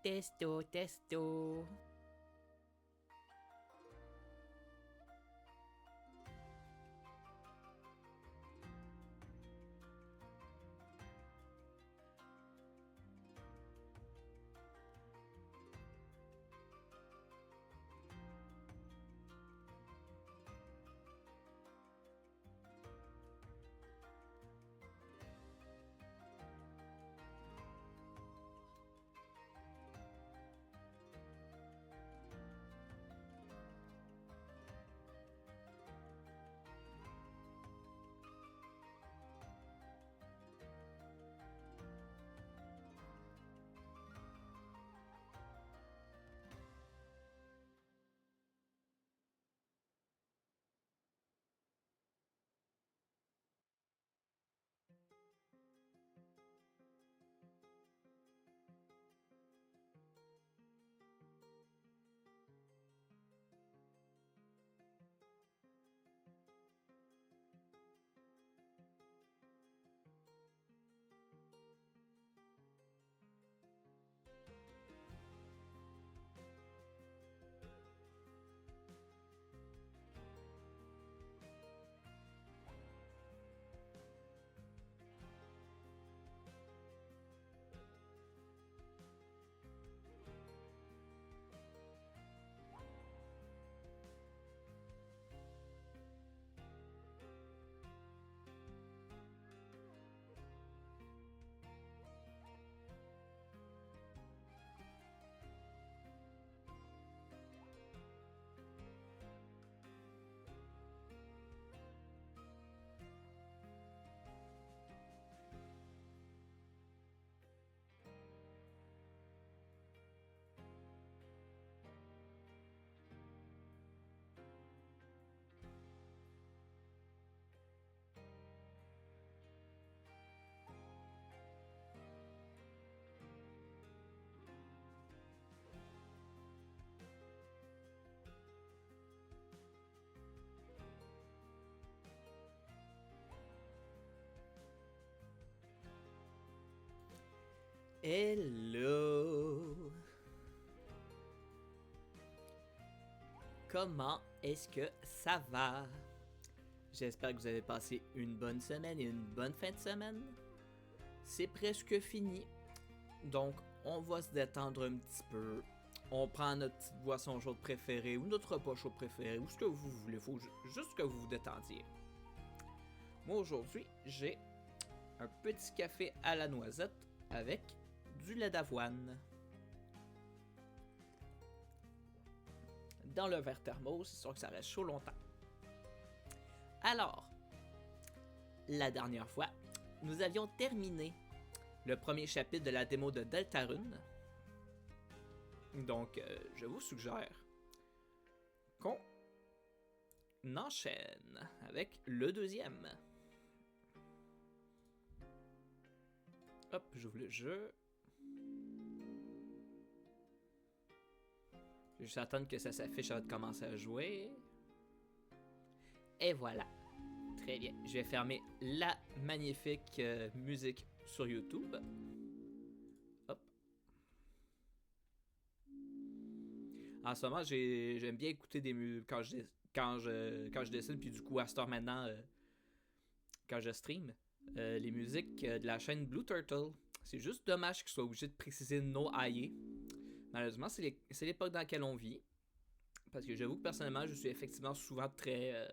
Testo, testo. Hello! Comment est-ce que ça va? J'espère que vous avez passé une bonne semaine et une bonne fin de semaine. C'est presque fini, donc on va se détendre un petit peu. On prend notre petite boisson chaude préférée ou notre repas chaud préféré ou ce que vous voulez, faut juste que vous vous détendiez. Moi aujourd'hui, j'ai un petit café à la noisette avec du lait d'avoine. Dans le verre thermos, c'est sûr que ça reste chaud longtemps. Alors, la dernière fois, nous avions terminé le premier chapitre de la démo de Deltarune. Donc, je vous suggère qu'on enchaîne avec le deuxième. Hop, j'ouvre le jeu. Je vais juste attendre que ça s'affiche avant de commencer à jouer. Et voilà. Très bien. Je vais fermer la magnifique musique sur YouTube. Hop. En ce moment, j'aime bien écouter des musiques quand je dessine, puis du coup, à cette heure maintenant, quand je stream, les musiques de la chaîne Blue Turtle. C'est juste dommage qu'ils soient obligés de préciser no AI. Malheureusement, c'est l'époque dans laquelle on vit. Parce que j'avoue que personnellement, je suis effectivement souvent très.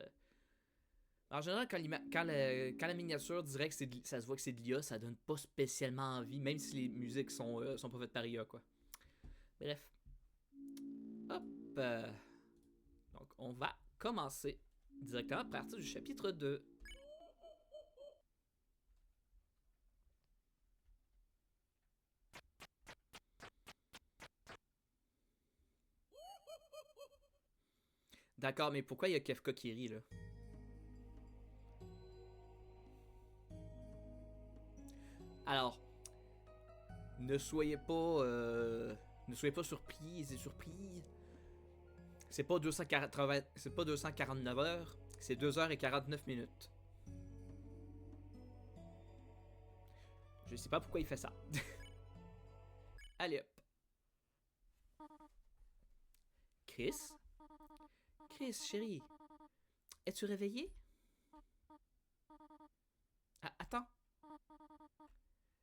En général, quand la miniature dirait que ça se voit que c'est de l'IA, ça donne pas spécialement envie, même si les musiques sont pas faites par IA, quoi. Bref. Hop. Donc, on va commencer directement à partir du chapitre 2. D'accord, mais pourquoi il y a Kefka qui rit, là? Alors, ne soyez pas... ne soyez pas surpris et surpris. C'est pas 249 heures, c'est 2 heures et 49 minutes. Je sais pas pourquoi il fait ça. Allez hop. Chris? Chris, chérie, es-tu réveillée? Ah, attends,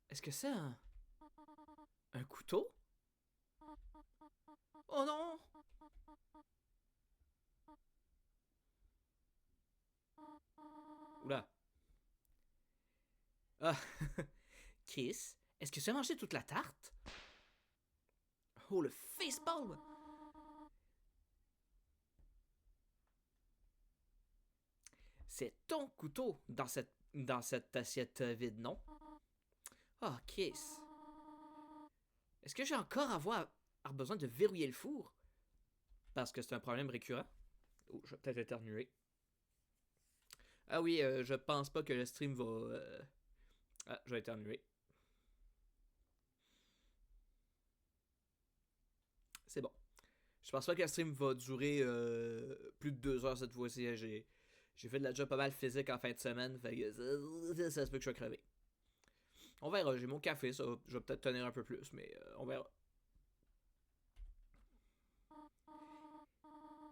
est-ce que c'est un couteau? Oh non! Oula. Ah, Chris, est-ce que tu as mangé toute la tarte? Oh, le facepalm! C'est ton couteau dans cette assiette vide, non? Ah, Chris. Est-ce que j'ai encore avoir besoin de verrouiller le four? Parce que c'est un problème récurrent. Oh, je vais peut-être éternuer. Ah oui, je pense pas que le stream va... Ah, je vais éternuer. C'est bon. Je pense pas que le stream va durer plus de 2 heures cette fois-ci. J'ai fait de la job pas mal physique en fin de semaine. Fait que ça se peut que je sois crevé. On verra, j'ai mon café, ça. Je vais peut-être tenir un peu plus, mais on verra.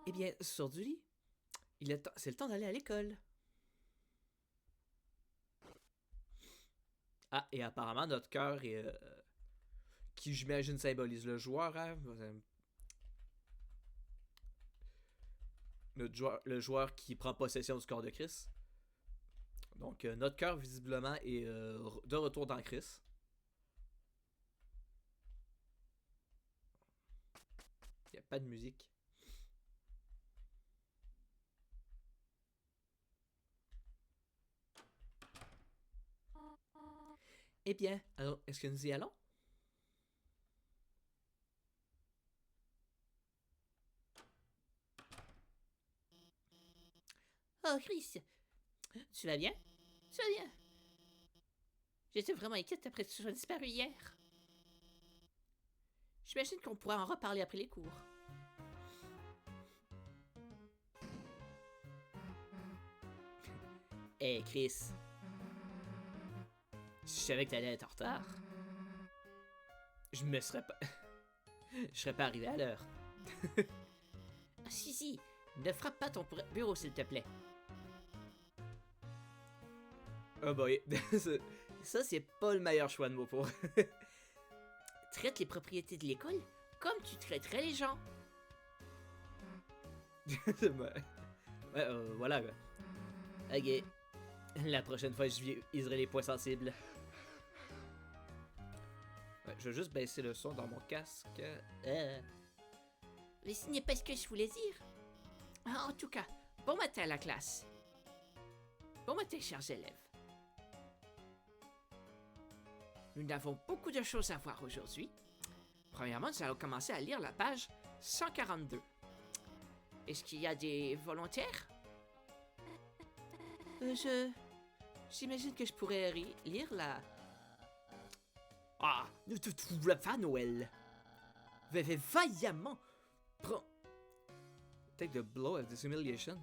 Eh bien, sors du lit. C'est le temps d'aller à l'école. Ah, et apparemment, notre cœur est. Qui, j'imagine, symbolise le joueur, hein? Le joueur qui prend possession du corps de Chris. Donc, notre cœur, visiblement, est de retour dans Chris. Il n'y a pas de musique. Eh bien, alors, est-ce que nous y allons? Oh, Chris, tu vas bien? Tu vas bien? J'étais vraiment inquiète après que tu sois disparu hier. J'imagine qu'on pourra en reparler après les cours. Hé, Chris. Si je savais que t'allais être en retard, je me serais pas... je serais pas arrivé à l'heure. Si, ne frappe pas ton bureau, s'il te plaît. Oh boy, ça c'est pas le meilleur choix de mots pour... Traite les propriétés de l'école comme tu traiterais les gens. Ouais, voilà quoi. Ok. La prochaine fois, je viserai les points sensibles. Ouais, je vais juste baisser le son dans mon casque. Mais ce n'est pas ce que je voulais dire. En tout cas, bon matin à la classe. Bon matin, chers élèves. Nous avons beaucoup de choses à voir aujourd'hui. Premièrement, nous allons commencer à lire la page 142. Est-ce qu'il y a des volontaires? J'imagine que je pourrais lire la... Ah, la fin Noël. Vaillamment. Prends... Take the blow of this humiliation.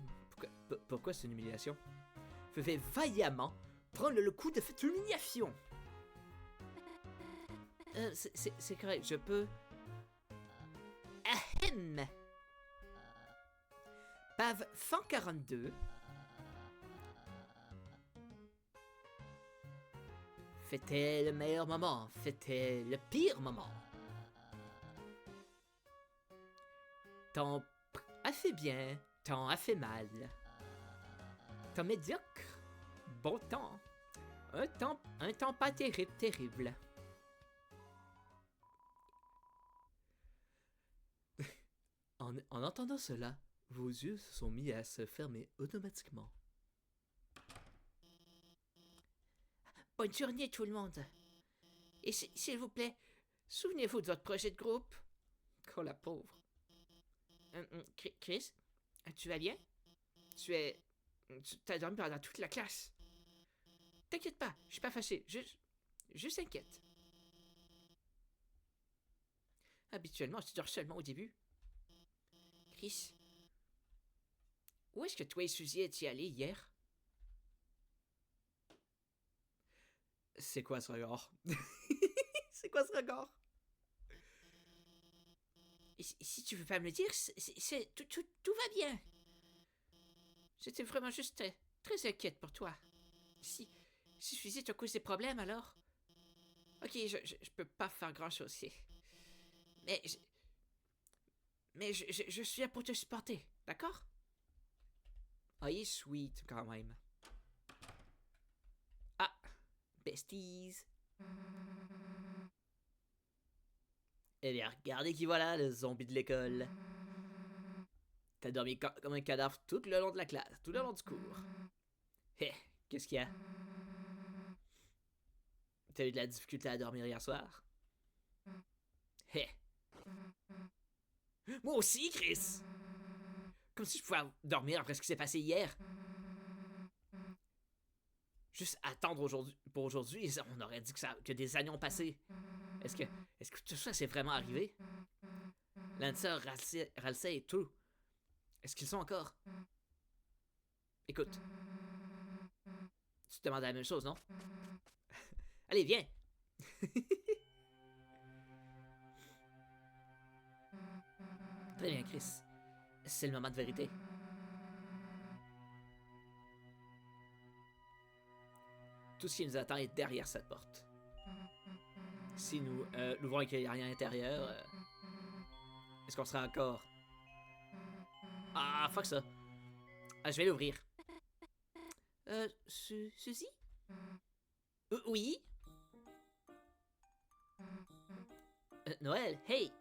Pourquoi c'est une humiliation? Vaillamment prendre le coup de cette humiliation. C'est correct, je peux... Ahem. Pave 142. C'était le meilleur moment, c'était le pire moment. Temps a fait bien, temps a fait mal. Temps médiocre, bon temps. Un temps pas terrible. En entendant cela, vos yeux se sont mis à se fermer automatiquement. Bonne journée tout le monde. Et s'il vous plaît, souvenez-vous de votre projet de groupe. Oh la pauvre. Chris, tu vas bien? Tu as dormi pendant toute la classe. T'inquiète pas, je suis pas fâché, juste inquiète. Habituellement, tu dors seulement au début. Chris, où est-ce que toi et Suzy étiez allés hier? C'est quoi ce regard? C'est quoi ce regard? Si tu veux pas me le dire, tout va bien. J'étais vraiment juste très inquiète pour toi. Si je faisais te cause des problèmes, alors... Ok, je peux pas faire grand-chose ici. Mais je suis là pour te supporter, d'accord? Ah, il est sweet, quand même. Ah, besties. Eh bien, regardez qui voilà, le zombie de l'école. T'as dormi comme un cadavre tout le long de la classe, tout le long du cours. Hé, qu'est-ce qu'il y a? T'as eu de la difficulté à dormir hier soir? Hé. Moi aussi, Chris! Comme si je pouvais dormir après ce qui s'est passé hier. Juste attendre pour aujourd'hui, on aurait dit que des années ont passé. Est-ce que tout ça s'est vraiment arrivé? Lancer, Ralsei et tout. Est-ce qu'ils sont encore? Écoute, tu te demandes la même chose, non? Allez, viens! Très bien, Chris. C'est le moment de vérité. Tout ce qui nous attend est derrière cette porte. Si nous l'ouvrons et qu'il n'y a rien à l'intérieur, est-ce qu'on sera encore... Ah, fuck ça. Ah, je vais l'ouvrir. Suzy? Oui? Noël, hey!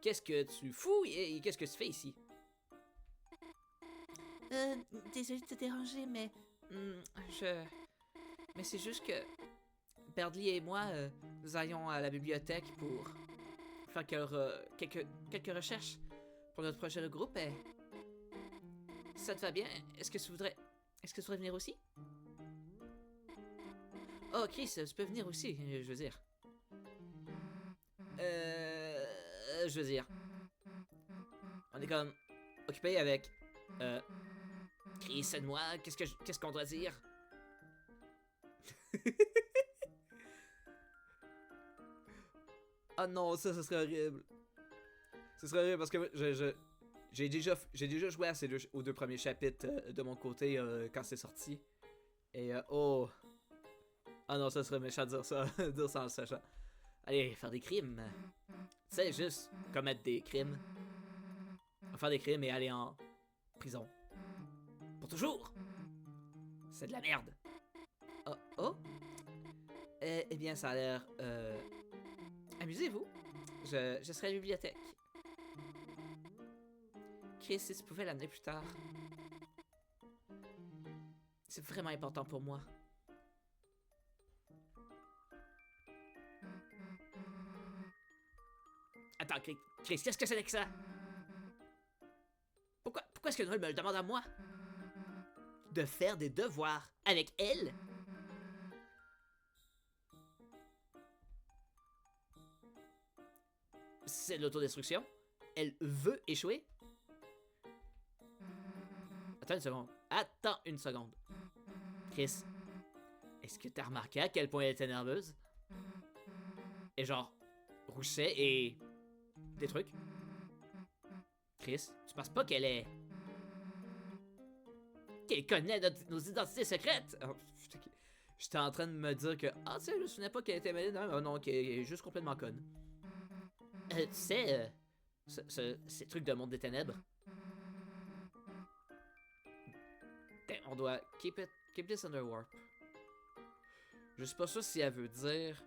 Qu'est-ce que tu fous et qu'est-ce que tu fais ici? Désolé de te déranger, mais... Mais c'est juste que... Berdly et moi, nous allions à la bibliothèque pour faire quelques recherches pour notre prochain groupe et... Ça te va bien? Est-ce que tu voudrais venir aussi? Oh, Chris, tu peux venir aussi, je veux dire. Je veux dire... On est comme... occupé avec... Chris et moi, qu'est-ce qu'on doit dire? Ah non, ça serait horrible. Ce serait horrible parce que j'ai déjà joué aux deux premiers chapitres de mon côté quand c'est sorti. Et oh. Ah non, ça serait méchant de dire ça, dire ça en le sachant. Allez, faire des crimes. Tu sais, juste commettre des crimes. Faire des crimes et aller en prison. Pour toujours. C'est de la merde. Oh, oh. Eh bien, ça a l'air... Amusez-vous. Je serai à la bibliothèque. Chris, si tu pouvais l'amener plus tard. C'est vraiment important pour moi. Attends, Chris, qu'est-ce que c'est que ça? Pourquoi est-ce que Noël me le demande à moi? De faire des devoirs avec elle? C'est de l'autodestruction? Elle veut échouer? Attends une seconde. Chris, est-ce que t'as remarqué à quel point elle était nerveuse? Et genre, roussait et... des trucs? Chris, tu penses pas qu'elle connaît nos identités secrètes? Oh, j'étais en train de me dire que... Ah, tu sais, je me souvenais pas qu'elle était mêlée. Non, qu'elle est juste complètement conne. Tu sais, ces trucs de monde des ténèbres. On doit keep this under warp. Je suis pas sûr si elle veut dire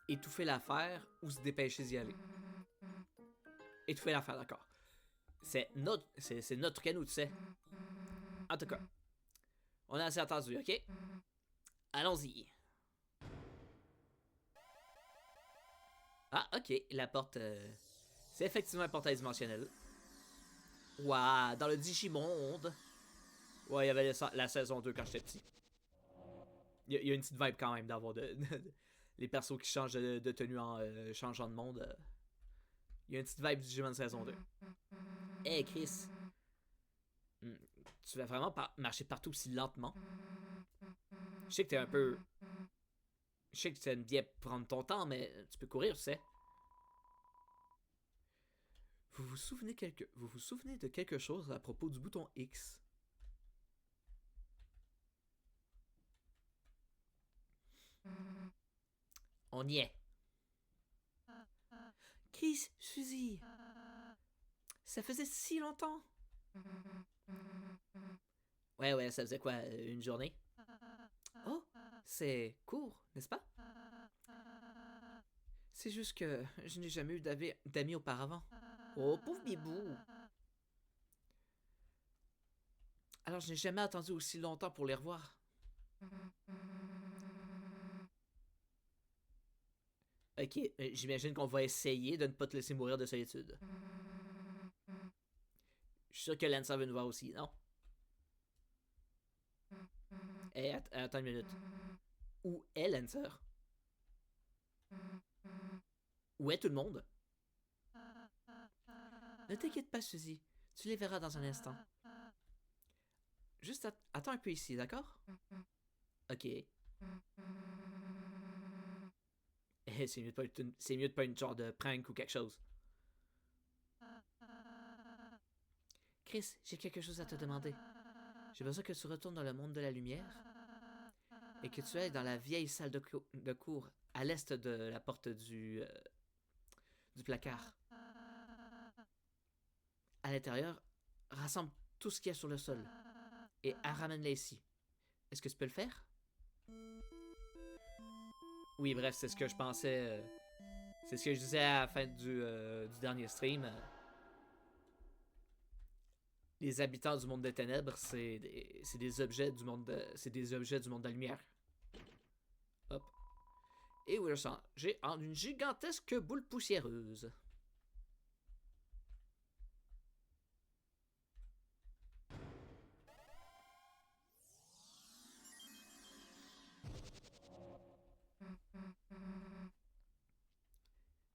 étouffer l'affaire ou se dépêcher d'y aller. Étouffer l'affaire, d'accord. C'est notre truc à nous, tu sais. En tout cas, on a assez entendu, ok? Allons-y. Ah, ok, la porte... c'est effectivement un portail dimensionnel. Ouah, dans le Digimonde. Ouais, il y avait la saison 2 quand j'étais petit. Il y a une petite vibe quand même d'avoir les persos qui changent de tenue en changeant de monde. Il y a une petite vibe du Digimon saison 2. Hey Chris, tu vas vraiment marcher partout aussi lentement? Je sais que t'es un peu Je sais que tu aimes bien prendre ton temps, mais tu peux courir, tu sais. Vous vous souvenez de quelque chose à propos du bouton X? On y est. Chris, Suzy, ça faisait si longtemps. Ouais, ça faisait quoi, une journée? Oh, c'est court, n'est-ce pas? C'est juste que je n'ai jamais eu d'amis auparavant. Oh, pauvre bibou. Alors je n'ai jamais attendu aussi longtemps pour les revoir. Ok, j'imagine qu'on va essayer de ne pas te laisser mourir de solitude. Je suis sûr que Lancer veut nous voir aussi, non? Eh, attends une minute. Où est Lancer? Où est tout le monde? Ne t'inquiète pas, Suzy. Tu les verras dans un instant. Juste attends un peu ici, d'accord? Ok. Eh, c'est mieux de pas une genre de prank ou quelque chose. Chris, j'ai quelque chose à te demander. J'ai besoin que tu retournes dans le monde de la lumière et que tu ailles dans la vieille salle de cours à l'est de la porte du placard. À l'intérieur, rassemble tout ce qu'il y a sur le sol et ramène-les ici. Est-ce que tu peux le faire? Oui, bref, c'est ce que je pensais. C'est ce que je disais à la fin du dernier stream. Les habitants du monde des ténèbres, c'est des objets du monde c'est des objets du monde de la lumière. Hop. Et oui, j'ai une gigantesque boule poussiéreuse.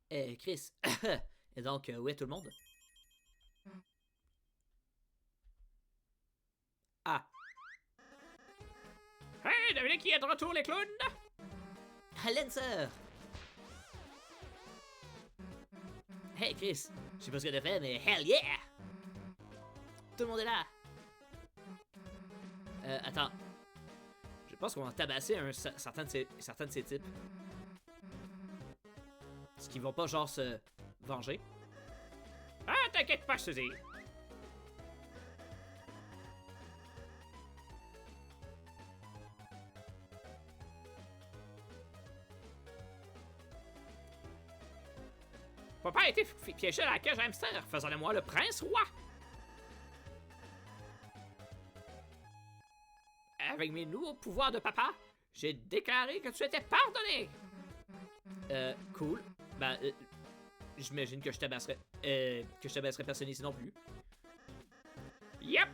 Eh, Chris. Et donc, où est tout le monde? Ah. Hey, devinez qui est de retour, les clowns? Lancer! Hey, Chris. Je sais pas ce que t'as fait, mais hell yeah! Tout le monde est là. Attends. Je pense qu'on va tabasser certains de ces types. Est-ce qu'ils vont pas, genre, se venger? Ah, t'inquiète pas, Suzy. Papa a été piégé à la cage hamster, faisant de moi le prince roi. Avec mes nouveaux pouvoirs de papa, j'ai déclaré que tu étais pardonné. Cool. Ben, j'imagine que je t'abaisserai. Que je t'abaisserai personne ici non plus. Yep!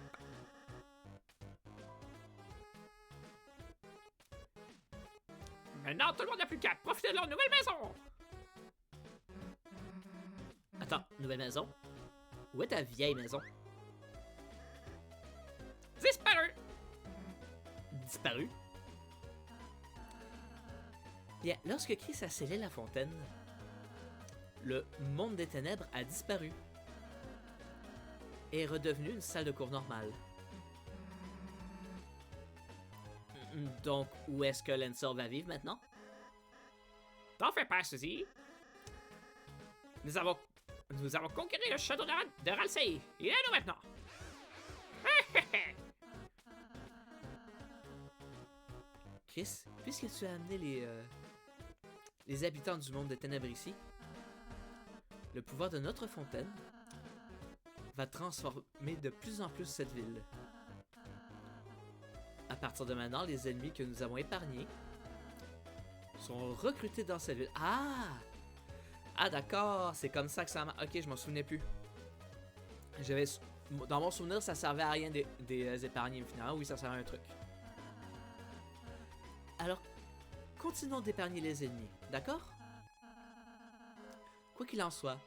Maintenant, tout le monde n'a plus qu'à profiter de leur nouvelle maison! Attends, nouvelle maison? Où est ta vieille maison? Disparu! Disparu? Bien, lorsque Chris a scellé la fontaine, le monde des ténèbres a disparu et est redevenu une salle de cours normale. Donc, où est-ce que Lancer va vivre maintenant? T'en fais pas, Suzy. Nous avons conquéri le château de Ralsei. Il est à nous maintenant. Chris, puisque tu as amené les habitants du monde des ténèbres ici, le pouvoir de notre fontaine va transformer de plus en plus cette ville. À partir de maintenant, les ennemis que nous avons épargnés sont recrutés dans cette ville. Ah! Ah d'accord, c'est comme ça que ça marche. Ok, je m'en souvenais plus. Dans mon souvenir, ça servait à rien des épargnés, finalement. Oui, ça servait à un truc. Alors, continuons d'épargner les ennemis, d'accord? Quoi qu'il en soit,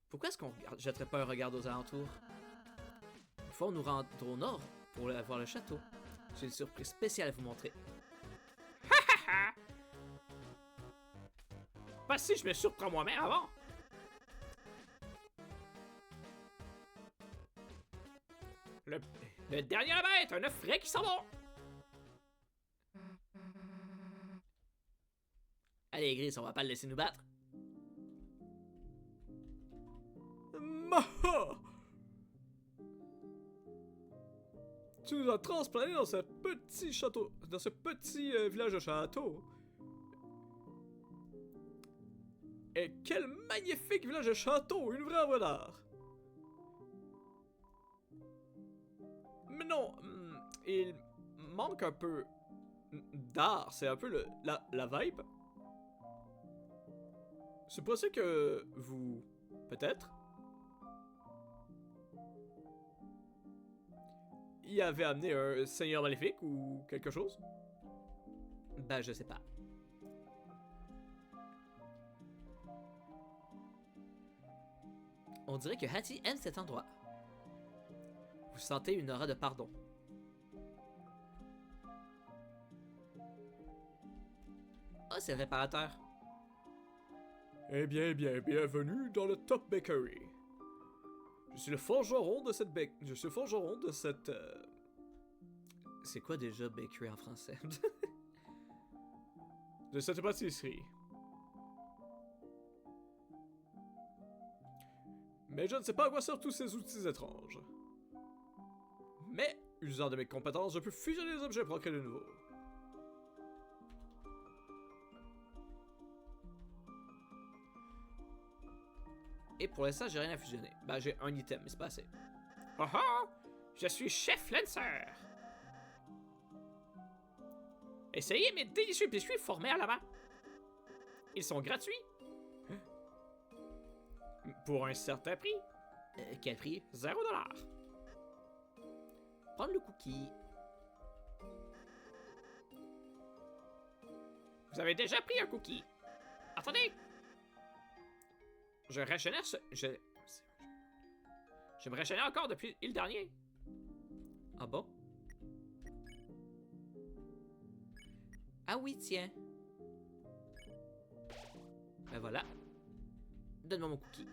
pourquoi est-ce qu'on jetterait pas un regard aux alentours? Une fois, on nous rendre au nord pour voir le château. J'ai une surprise spéciale à vous montrer. pas si je me surprends moi-même avant. Le, le dernier là-bas est un œuf frais qui sent bon. Allez, Gris, on va pas le laisser nous battre. Maha! Tu nous as transplantés dans ce petit château, dans ce petit village de château. Et quel magnifique village de château, une vraie œuvre d'art. Mais non, il manque un peu d'art, c'est un peu la vibe. C'est possible que vous, peut-être, y avez amené un seigneur maléfique ou quelque chose? Ben, je sais pas. On dirait que Hattie aime cet endroit. Vous sentez une aura de pardon. Oh, c'est le réparateur. Eh bien, bienvenue dans le Top Bakery. Je suis le forgeron de cette Je suis le forgeron de cette... C'est quoi déjà bakery en français? De cette pâtisserie. Mais je ne sais pas à quoi servent tous ces outils étranges. Mais, usant de mes compétences, je peux fusionner les objets pour en créer de nouveaux. Et pour l'instant, j'ai rien à fusionner. Ben, j'ai un item, mais c'est pas assez. Oh oh! Je suis Chef Lancer! Essayez mes délicieux biscuits formés à la main. Ils sont gratuits. Pour un certain prix. Quel prix? 0$. Prendre le cookie. Vous avez déjà pris un cookie. Attendez! Je régénère ce... Je me régénère encore depuis le dernier. Ah bon? Ah oui, tiens. Ben voilà. Donne-moi mon cookie.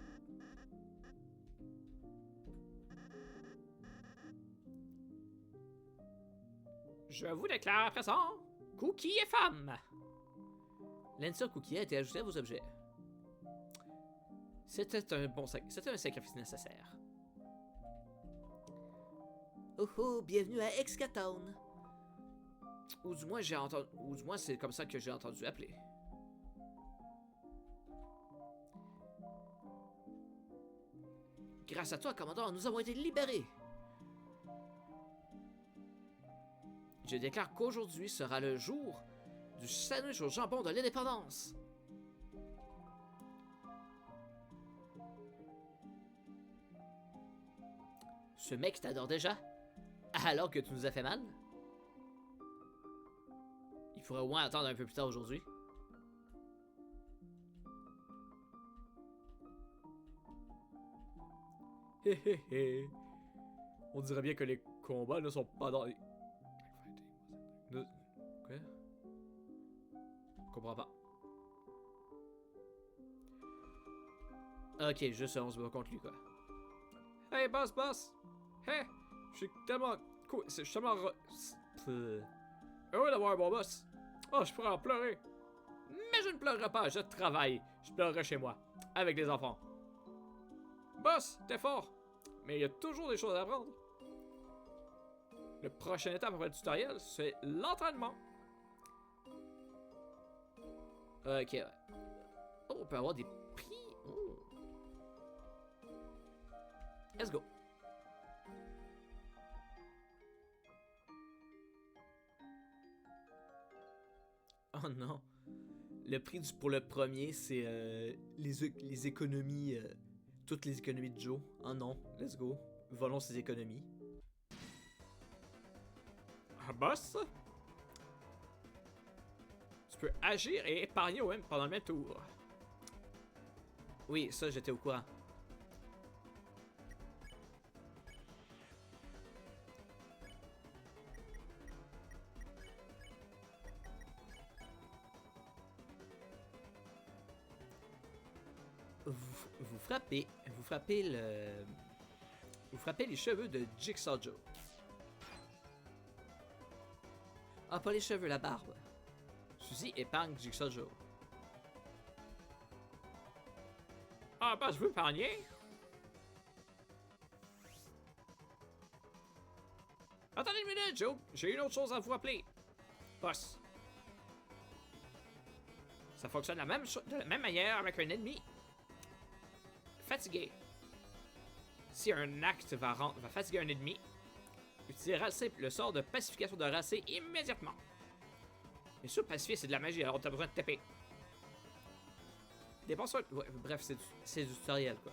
Je vous déclare à présent, Cookie est femme. Lancer Cookie a été ajouté à vos objets. C'était un sacrifice nécessaire. Oh oh, bienvenue à Excatown. Ou du moins c'est comme ça que j'ai entendu appeler. Grâce à toi, commandant, nous avons été libérés. Je déclare qu'aujourd'hui sera le jour du sandwich au jambon de l'indépendance. Ce mec t'adore déjà? Alors que tu nous as fait mal? Il faudrait au moins attendre un peu plus tard aujourd'hui. Hé hé hé. On dirait bien que les combats ne sont pas dans les... Quoi? Je comprends pas. Ok, juste on se bat contre lui, quoi. Hey, boss! Hey! Je suis tellement... cool. Je suis tellement... heureux d'avoir un bon boss. Oh, je pourrais en pleurer. Mais je ne pleurerai pas, je travaille. Je pleurerai chez moi, avec les enfants. Boss, t'es fort. Mais il y a toujours des choses à apprendre. Le prochaine étape après le tutoriel, c'est l'entraînement. Ok, ouais. Oh, on peut avoir des prix. Oh. Let's go. Oh non. Le prix pour le premier, c'est les économies. Toutes les économies de Joe. Oh non, let's go. Volons ces économies. Ah, boss? Tu peux agir et épargner pendant le même tour. Oui, ça, j'étais au courant. Vous frappez les cheveux de Jigsaw Joe. Ah, pas les cheveux, la barbe. Suzy épargne Jigsaw Joe. Ah, bah, je veux épargner. Attendez une minute, Joe. J'ai une autre chose à vous rappeler. Boss. Ça fonctionne de la même manière avec un ennemi fatigué. Si un acte va fatiguer un ennemi, utilisez le sort de pacification de racé immédiatement. Bien sûr, pacifier, c'est de la magie, alors t'as besoin de taper. Dépense un... Ouais, bref, c'est du tutoriel, quoi.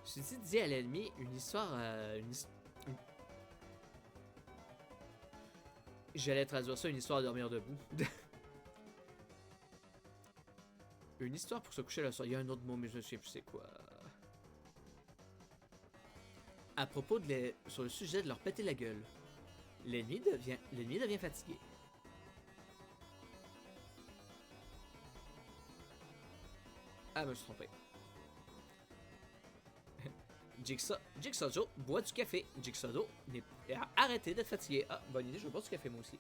Suzy dit à l'ennemi une histoire... J'allais traduire ça, une histoire à dormir debout. Une histoire pour se coucher le soir. Il y a un autre mot, mais je ne sais plus c'est quoi. À propos sur le sujet de leur péter la gueule. L'ennemi devient fatigué. Ah, je me suis trompé. Jigsaw Joe boit du café. Jigsaw Joe a arrêté d'être fatigué. Ah, bonne idée, je vais boire du café moi aussi.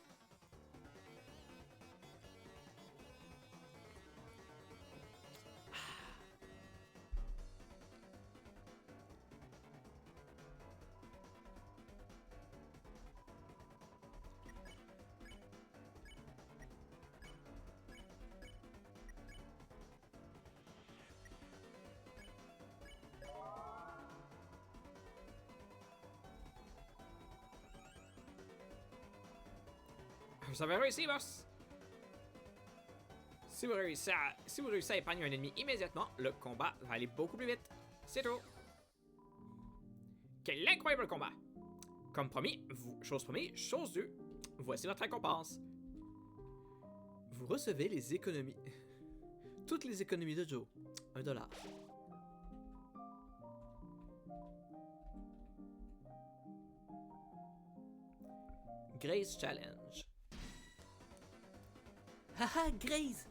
Vous avez réussi, boss! Si vous réussissez à épargner un ennemi immédiatement, le combat va aller beaucoup plus vite. C'est tout. Quel incroyable combat! Comme promis, chose première, chose 2, voici votre récompense. Vous recevez les économies. Toutes les économies de Joe. $1. Grace Challenge. Haha, Grace!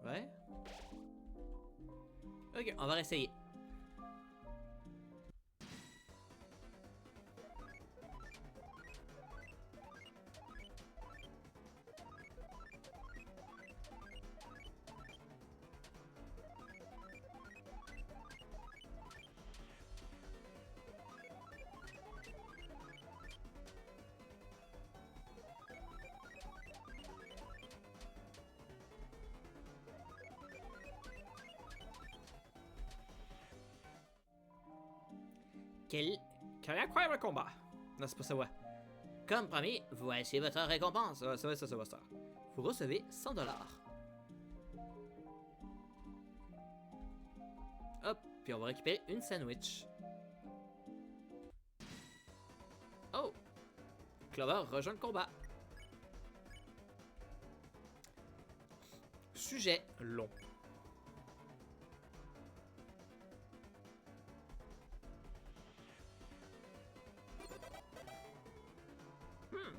Ouais. Ok, on va réessayer. Quel incroyable combat! Non, c'est pas ça, ouais. Comme promis, voici votre récompense. Ça va, ça va, ça. Vous recevez $100. Hop, puis on va récupérer une sandwich. Oh! Clover rejoint le combat. Sujet long.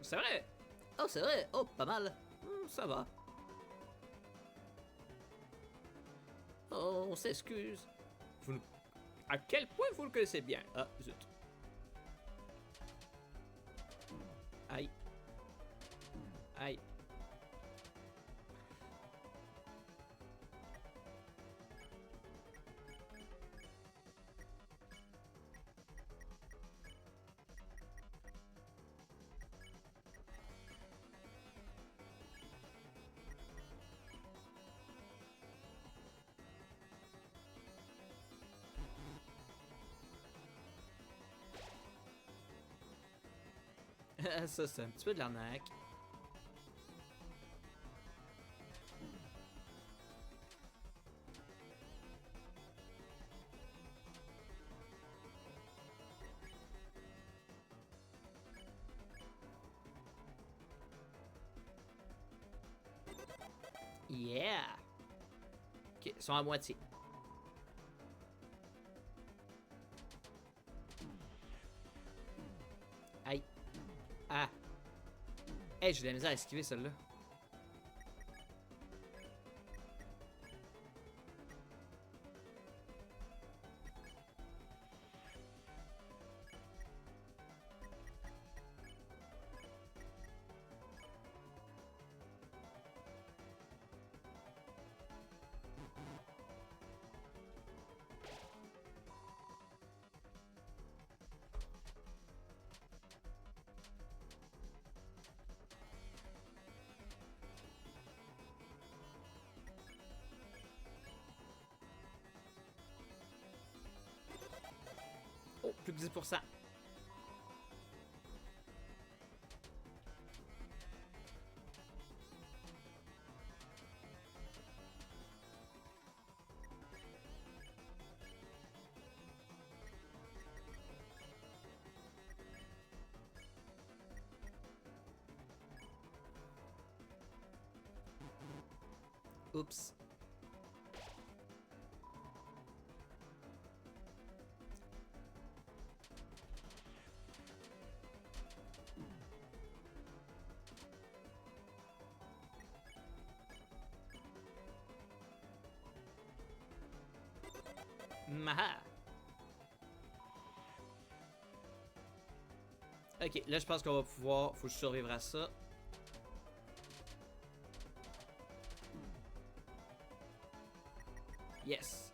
C'est vrai. Oh, c'est vrai. Oh, pas mal. Ça va. Oh, on s'excuse. À quel point vous le connaissez bien? Ah, zut. Aïe. Aïe. Ça, c'est un petit peu de l'arnaque. Yeah! Ok, ils sont à moitié. Aïe. Ah. Hey, j'ai de la misère à esquiver celle-là. Oh, plus de 10%. Oups. Maha. Ok, là je pense qu'on va pouvoir. Faut que je survivre à ça. Yes.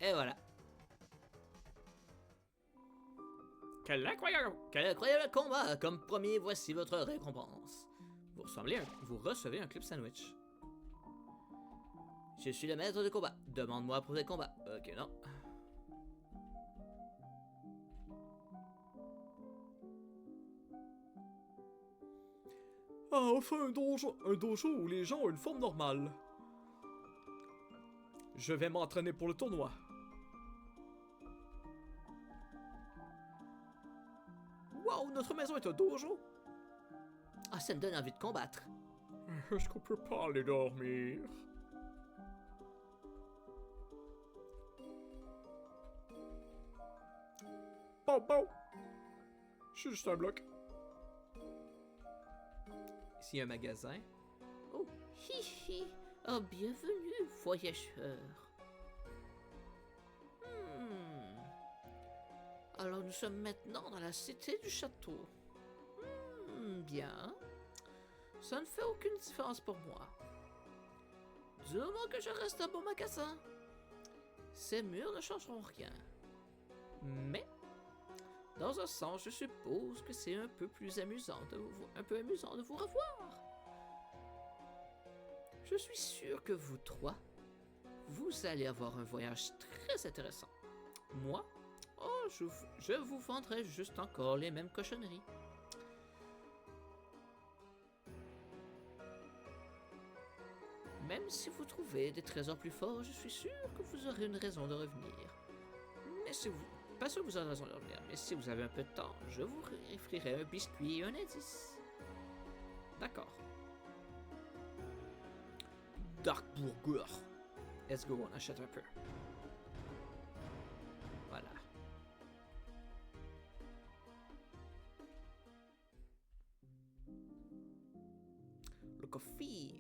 Et voilà. Quel incroyable combat! Comme premier, voici votre récompense. Vous recevez un club sandwich. Je suis le maître de combat. Demande-moi pour tes combats. Ok, non. Ah, enfin un dojo où les gens ont une forme normale. Je vais m'entraîner pour le tournoi. Wow, notre maison est un dojo. Ah, ça me donne envie de combattre. Est-ce qu'on peut pas aller dormir? Bon, bon. C'est juste un bloc. Ici, un magasin. Oh, hi hi. Oh, bienvenue, voyageur. Alors, nous sommes maintenant dans la cité du château. Bien. Ça ne fait aucune différence pour moi. Du moment que je reste à bon magasin, ces murs ne changeront rien. Mais, dans un sens, je suppose que c'est un peu amusant de vous revoir. Je suis sûr que vous trois, vous allez avoir un voyage très intéressant. Moi, oh, je vous vendrai juste encore les mêmes cochonneries. Même si vous trouvez des trésors plus forts, je suis sûr que vous aurez une raison de revenir. Mais si vous... Pas sûr que vous aurez raison de revenir, mais si vous avez un peu de temps, je vous offrirai un biscuit et un indice. D'accord. Dark Burger. Let's go, on achète un peu. Voilà. Le coffee.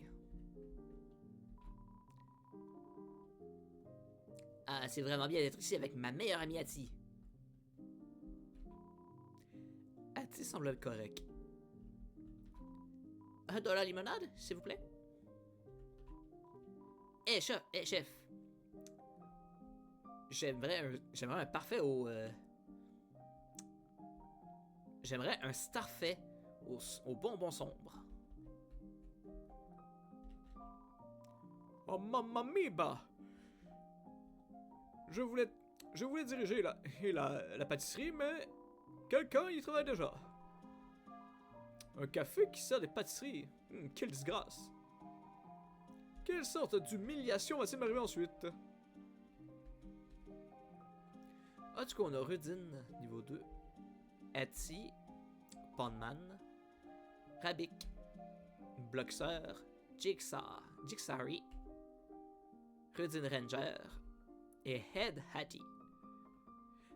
Ah, c'est vraiment bien d'être ici avec ma meilleure amie Hattie. Hattie semble être correct. $1 limonade, s'il vous plaît? Eh, chef. J'aimerais un parfait au... J'aimerais un starfait au bonbon sombre. Oh, mamma mia! Je voulais diriger la pâtisserie, mais Quelqu'un y travaille déjà. Un café qui sert des pâtisseries. Quelle disgrâce. Quelle sorte d'humiliation va-t-il m'arriver ensuite? Ah, du coup, on a Rudin, niveau 2. Etsy, Pondman, Rabik, Bloxer, Jixari, Rudin Ranger et Head Hattie.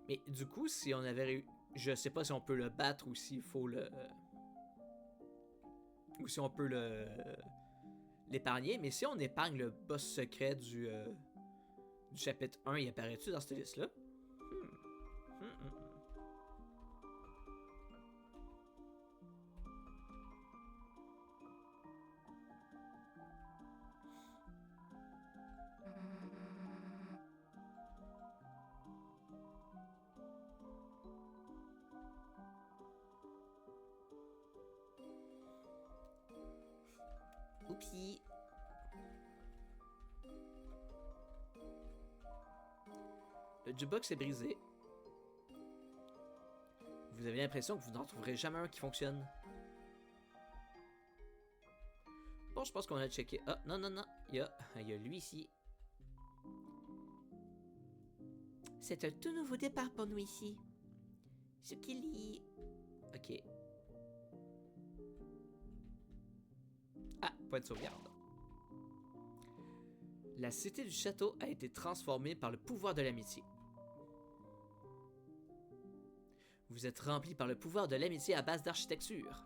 Mais du coup, si on avait réussi... Je sais pas si on peut le battre ou s'il faut le... Ou si on peut l'épargner, mais si on épargne le boss secret du chapitre 1, il apparaît-tu dans cette liste-là? Oupi. Le jukebox est brisé. Vous avez l'impression que vous n'en trouverez jamais un qui fonctionne. Bon, je pense qu'on a checké. Ah, non. Il y a lui ici. C'est un tout nouveau départ pour nous ici. Ce qui lit. Ok. Ah, point de sauvegarde. La cité du château a été transformée par le pouvoir de l'amitié. Vous êtes rempli par le pouvoir de l'amitié à base d'architecture.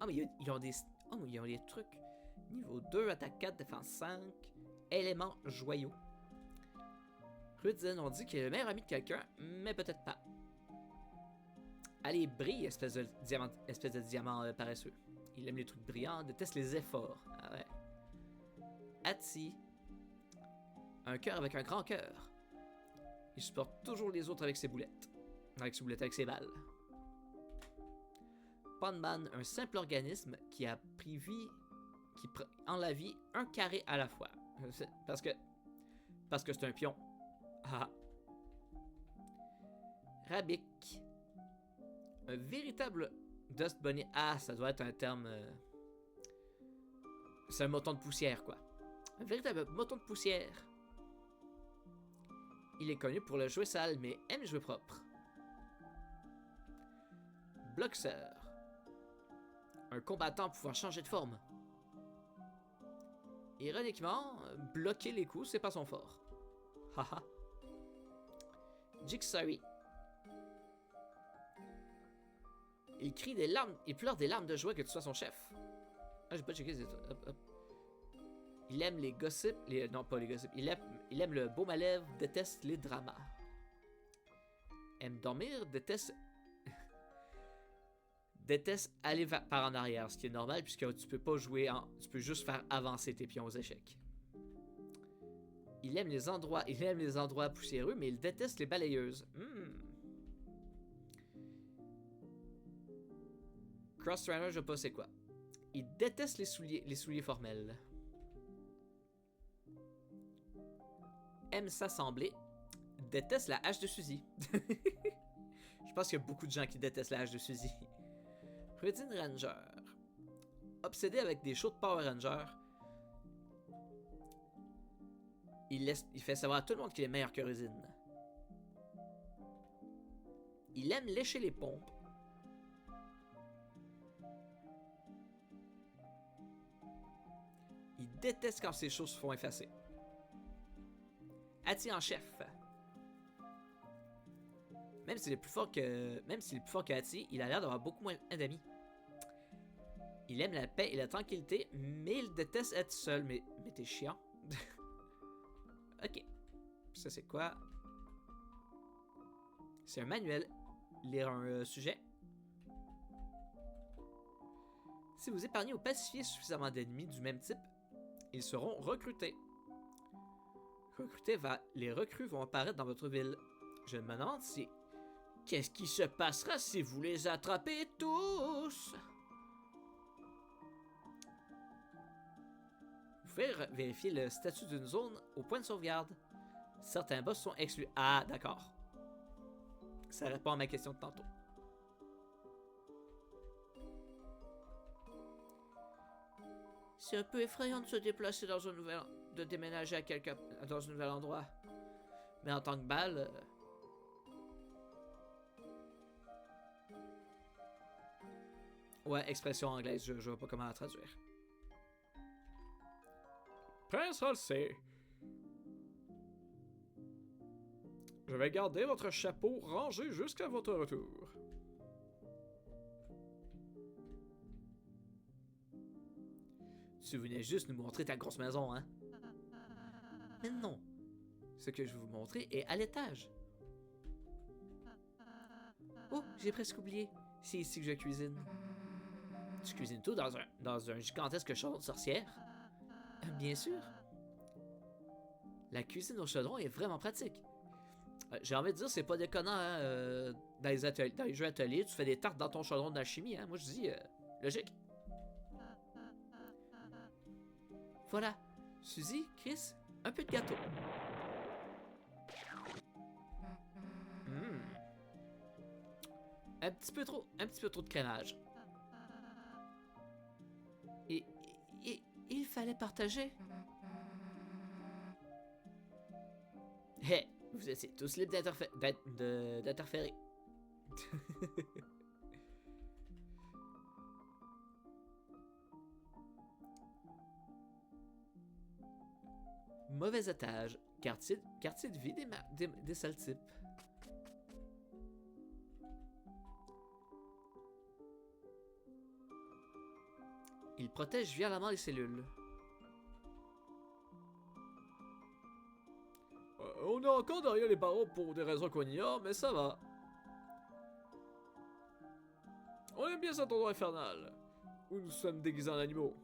Ah, mais ils ont des... Oh, ils ont des trucs. Niveau 2, attaque 4, défense 5. Élément joyau. Rudin, on dit qu'il est le meilleur ami de quelqu'un, mais peut-être pas. Allez, brille, espèce de diamant paresseux. Il aime les trucs brillants, déteste les efforts. Ah ouais. Hattie. Un cœur avec un grand cœur. Il supporte toujours les autres avec ses boulettes. Avec ses balles. Pondman, un simple organisme qui a pris vie, qui prend en la vie un carré à la fois. Parce que c'est un pion. Ah. Rabik. Un véritable Dust Bunny. Ah, ça doit être un terme... C'est un mouton de poussière, quoi. Un véritable mouton de poussière. Il est connu pour le jouer sale, mais aime jouer propre. Bloxer. Un combattant pouvant changer de forme. Ironiquement, bloquer les coups, c'est pas son fort. Haha. Jixari. Il crie des larmes, il pleure des larmes de joie que tu sois son chef. Ah, j'ai pas checké les étoiles. Hop. Il aime les gossips, non pas les gossips, il aime le baume à lèvres, déteste les dramas. Aime dormir, déteste aller par en arrière, ce qui est normal puisque tu peux pas jouer tu peux juste faire avancer tes pions aux échecs. Il aime les endroits poussiéreux, mais il déteste les balayeuses. Crosstrunner, je sais pas c'est quoi. Il déteste les souliers formels. Aime s'assembler. Déteste la hache de Suzy. Je pense qu'il y a beaucoup de gens qui détestent la hache de Suzy. Rudin Ranger. Obsédé avec des shows de Power Ranger. Il fait savoir à tout le monde qu'il est meilleur que Rudin. Il aime lécher les pompes. Il déteste quand ses choses se font effacer. Hattie en chef. Même s'il est plus fort que Hattie, il a l'air d'avoir beaucoup moins d'amis. Il aime la paix et la tranquillité, mais il déteste être seul. Mais t'es chiant. Ok. Ça c'est quoi? C'est un manuel. Lire un sujet. Si vous épargnez ou pacifiez suffisamment d'ennemis du même type, ils seront recrutés. Les recrues vont apparaître dans votre ville. Je me demande si Qu'est-ce qui se passera si vous les attrapez tous? Vous pouvez vérifier le statut d'une zone au point de sauvegarde. Certains boss sont exclus. Ah, d'accord. Ça répond à ma question de tantôt. C'est un peu effrayant de se déplacer dans un nouvel... de déménager dans un nouvel endroit. Mais en tant que balle... Ouais, expression anglaise, je vois pas comment la traduire. Prince Halsey. Je vais garder votre chapeau rangé jusqu'à votre retour. Tu venais juste nous montrer ta grosse maison, hein? Mais non. Ce que je vais vous montrer est à l'étage. Oh, j'ai presque oublié. C'est ici que je cuisine. Tu cuisines tout dans un gigantesque chaudron de sorcière? Bien sûr. La cuisine au chaudron est vraiment pratique. J'ai envie de dire, c'est pas déconnant, hein, dans les jeux ateliers, tu fais des tartes dans ton chaudron d'alchimie, hein? Moi, je dis, logique. Voilà. Suzy, Chris, un peu de gâteau. Mmh. Un petit peu trop de crémage. Et il fallait partager. Hé, vous êtes tous libres d'interférer. Mauvais étage. Quartier de vie des sales types. Il protège violemment les cellules. On est encore derrière les barreaux pour des raisons qu'on ignore, mais ça va. On aime bien cet endroit infernal, où nous sommes déguisés en animaux.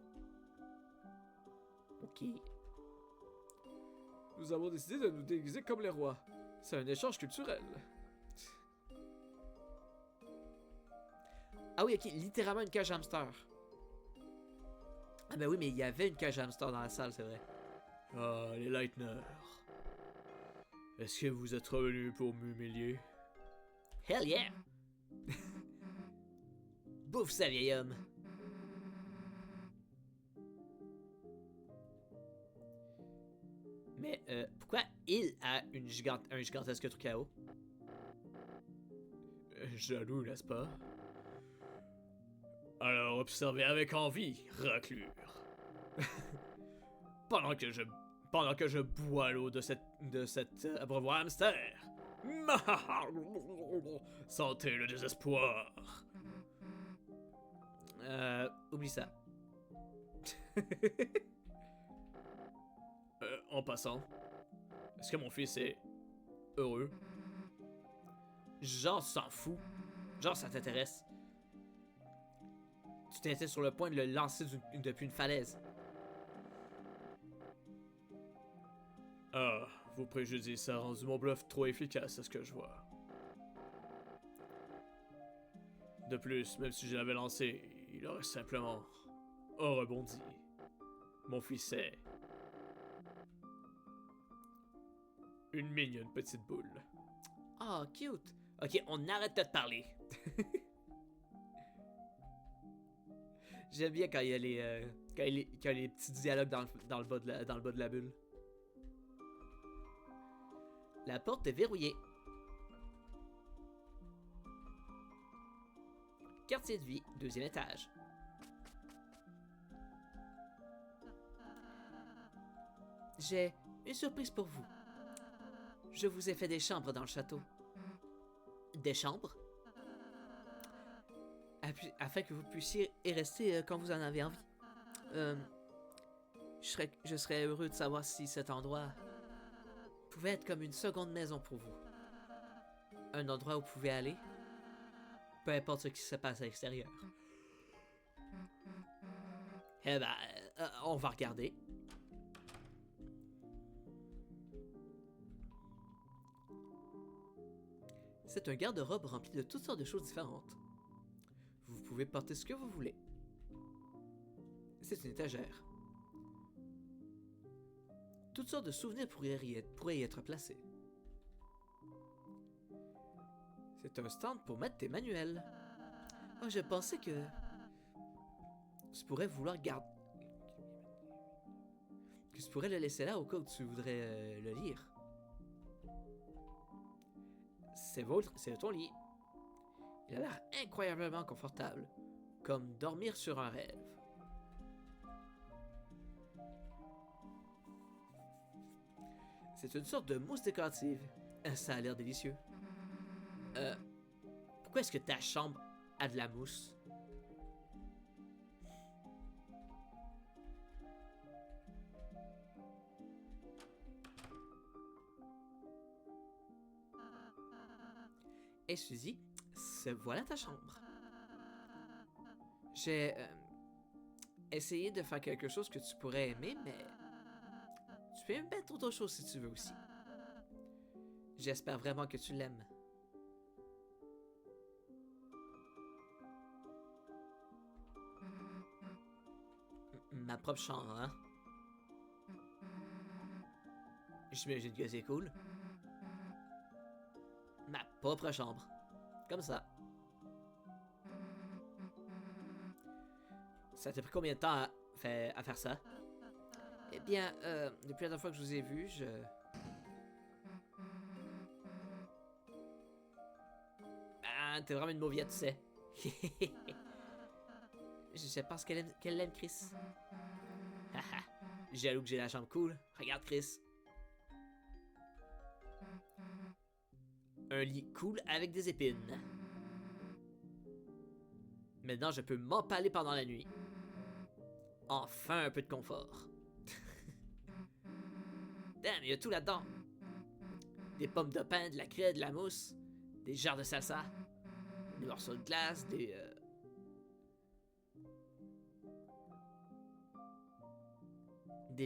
Ok. Nous avons décidé de nous déguiser comme les rois. C'est un échange culturel. Ah oui, ok, littéralement une cage hamster. Ah ben oui, mais il y avait une cage hamster dans la salle, c'est vrai. Ah, les Lightners. Est-ce que vous êtes revenus pour m'humilier? Hell yeah! Bouffe ça, vieil homme! Mais pourquoi il a un gigantesque truc à eau? Jaloux, n'est-ce pas? Alors observez avec envie, raclure. pendant que je bois l'eau de cet abreuvoir hamster. Sentez le désespoir. Oublie ça. En passant, est-ce que mon fils est heureux? Genre, s'en fout. Genre, ça t'intéresse. Tu t'étais sur le point de le lancer depuis une falaise. Ah, vos préjudices a rendu mon bluff trop efficace, c'est ce que je vois. De plus, même si je l'avais lancé, il aurait simplement rebondi. Mon fils est une mignonne petite boule. Oh, cute. Ok, on arrête de te parler. J'aime bien quand il y a les petits dialogues dans le bas de la bulle. La porte est verrouillée. Quartier de vie, 2e étage. J'ai une surprise pour vous. Je vous ai fait des chambres dans le château. Des chambres? Afin que vous puissiez y rester quand vous en avez envie. Je serais heureux de savoir si cet endroit pouvait être comme une seconde maison pour vous. Un endroit où vous pouvez aller, peu importe ce qui se passe à l'extérieur. Eh ben, on va regarder. C'est un garde-robe rempli de toutes sortes de choses différentes. Vous pouvez porter ce que vous voulez. C'est une étagère. Toutes sortes de souvenirs pourraient y être placés. C'est un stand pour mettre tes manuels. Oh, je pensais que tu pourrais vouloir garder... Que tu pourrais le laisser là au cas où tu voudrais le lire. C'est ton lit. Il a l'air incroyablement confortable, comme dormir sur un rêve. C'est une sorte de mousse décorative. Ça a l'air délicieux. Pourquoi est-ce que ta chambre a de la mousse? Hey Suzy, voilà ta chambre. J'ai essayé de faire quelque chose que tu pourrais aimer, mais tu peux me mettre autre chose si tu veux aussi. J'espère vraiment que tu l'aimes. Ma propre chambre, hein? J'imagine que c'est cool. Ma propre chambre. Comme ça. Ça t'a pris combien de temps à faire ça? Eh bien, depuis la dernière fois que je vous ai vu, Ah, t'es vraiment une mauviette, tu sais. Je pense qu'elle l'aime, Chris. Haha, jaloux que j'ai la chambre cool. Regarde, Chris. Un lit cool avec des épines. Maintenant, je peux m'empaler pendant la nuit. Enfin, un peu de confort. Damn, il y a tout là-dedans. Des pommes de pain, de la craie, de la mousse, des jarres de salsa, des morceaux de glace, des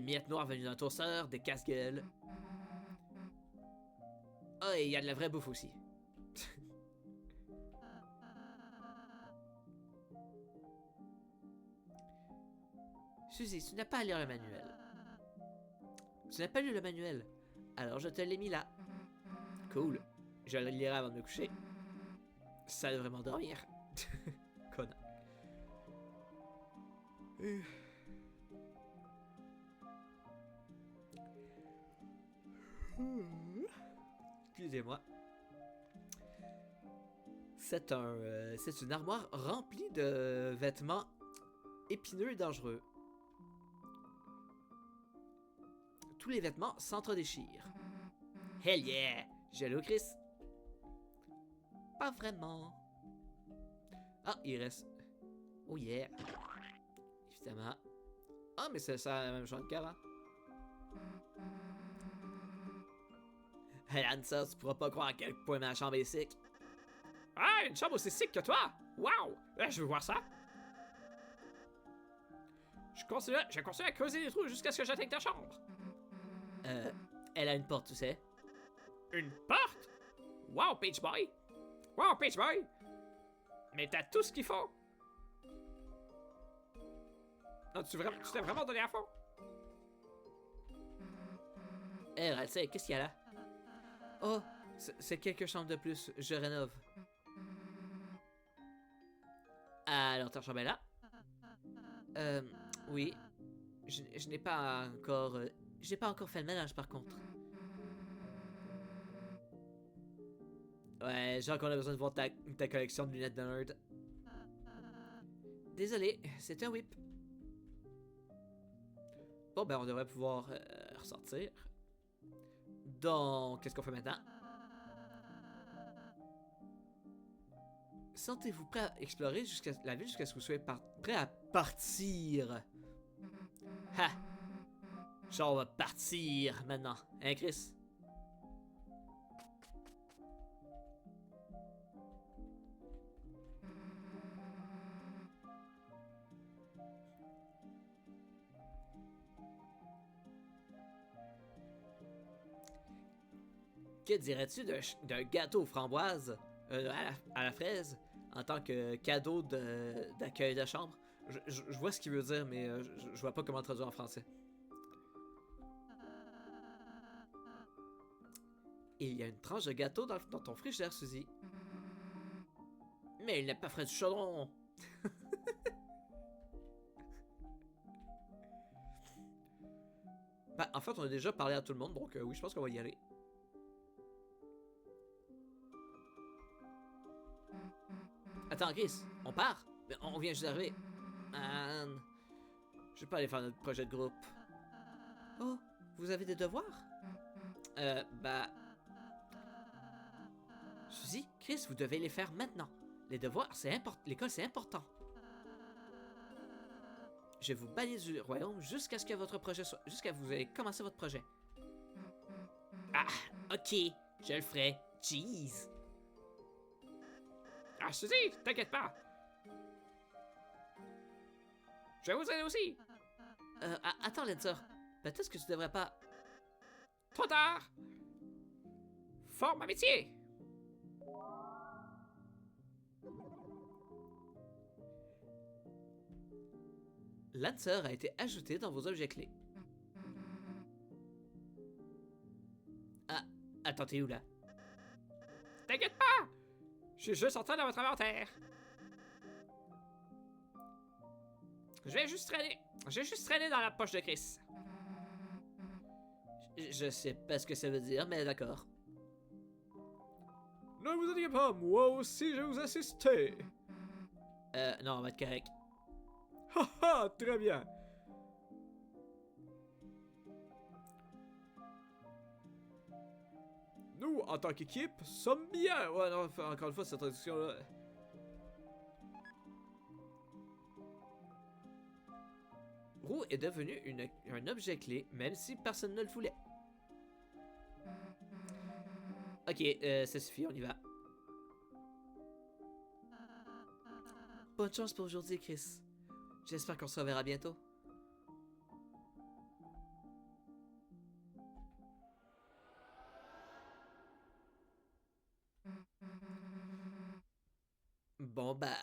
miettes noires venues d'un toaster, des casse-gueules. Ah, et il y a de la vraie bouffe aussi. Suzy, tu n'as pas à lire le manuel. Tu n'as pas lu le manuel. Alors je te l'ai mis là. Cool. Je le lirai avant de me coucher. Ça devrait m'endormir. Connard. Excusez-moi. C'est une armoire remplie de vêtements épineux et dangereux. Tous les vêtements s'entredéchirent. Hell yeah! Jaloux, Chris? Pas vraiment. Ah, il reste... Oh yeah! Évidemment. Ah, mais c'est ça la même chose qu'avant. Hey, Ansa, tu pourras pas croire à quel point ma chambre est sick. Ah, une chambre aussi sick que toi! Wow! Je veux voir ça! Je continue à creuser des trous jusqu'à ce que j'atteigne ta chambre. Elle a une porte, tu sais. Une porte? Wow, Peach Boy! Wow, Peach Boy! Mais t'as tout ce qu'il faut! Non, tu t'es vraiment donné à fond? Elle sait, qu'est-ce qu'il y a là? Oh, c'est quelques chambres de plus, je rénove. Alors, ta chambre est là? Oui. Je n'ai pas encore... j'ai pas encore fait le ménage, par contre. Ouais, genre qu'on a besoin de voir ta collection de lunettes de nerd. Désolé, c'est un whip. Bon, ben, on devrait pouvoir ressortir. Donc, qu'est-ce qu'on fait maintenant? Sentez-vous prêt à explorer la ville jusqu'à ce que vous soyez prêt à partir. Ha! Genre, on va partir maintenant. Hein, Chris? Que dirais-tu d'un gâteau aux framboises à la fraise en tant que cadeau d'accueil de chambre? Je vois ce qu'il veut dire, mais je vois pas comment traduire en français. Il y a une tranche de gâteau dans ton frigidaire, Suzy. Mais il n'est pas frais du chaudron. Ben, en fait, on a déjà parlé à tout le monde, donc oui, je pense qu'on va y aller. Attends, Chris, on part? Mais on vient juste d'arriver. Man, je vais pas aller faire notre projet de groupe. Oh, vous avez des devoirs? Bah... Suzy, Chris, vous devez les faire maintenant. Les devoirs, c'est important. L'école, c'est important. Je vais vous bannir du royaume jusqu'à ce que votre projet soit... Jusqu'à ce que vous ayez commencé votre projet. Ah, ok, je le ferai. Jeez. Ah, Suzy, t'inquiète pas. Je vais vous aider aussi. Attends, Lancer. Peut-être que tu devrais pas... Trop tard. Forme amitié. Lancer a été ajouté dans vos objets clés. Ah, attends, t'es où là? T'inquiète pas! Je suis juste en train dans votre inventaire. Je vais juste traîner dans la poche de Chris. Je sais pas ce que ça veut dire, mais d'accord. Ne vous inquiétez pas, moi aussi je vais vous assister. Non, on va être correct. Haha, très bien. Nous, en tant qu'équipe, sommes bien. Ouais, non, encore une fois, cette traduction-là. Roux est devenu un objet clé, même si personne ne le voulait. Ok, ça suffit, on y va. Bonne chance pour aujourd'hui, Chris. J'espère qu'on se reverra bientôt. Bon bah...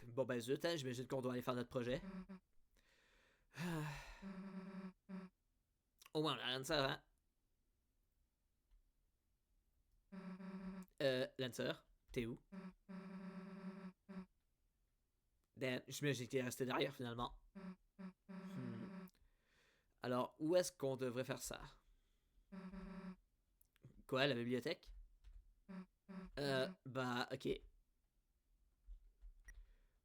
Bon bah zut, hein, j'imagine qu'on doit aller faire notre projet. Au moins on a rien de ça, hein. Lancer, t'es où? Damn, j'imagine qu'il est resté derrière finalement. Alors, où est-ce qu'on devrait faire ça? Quoi, la bibliothèque? Bah, ok.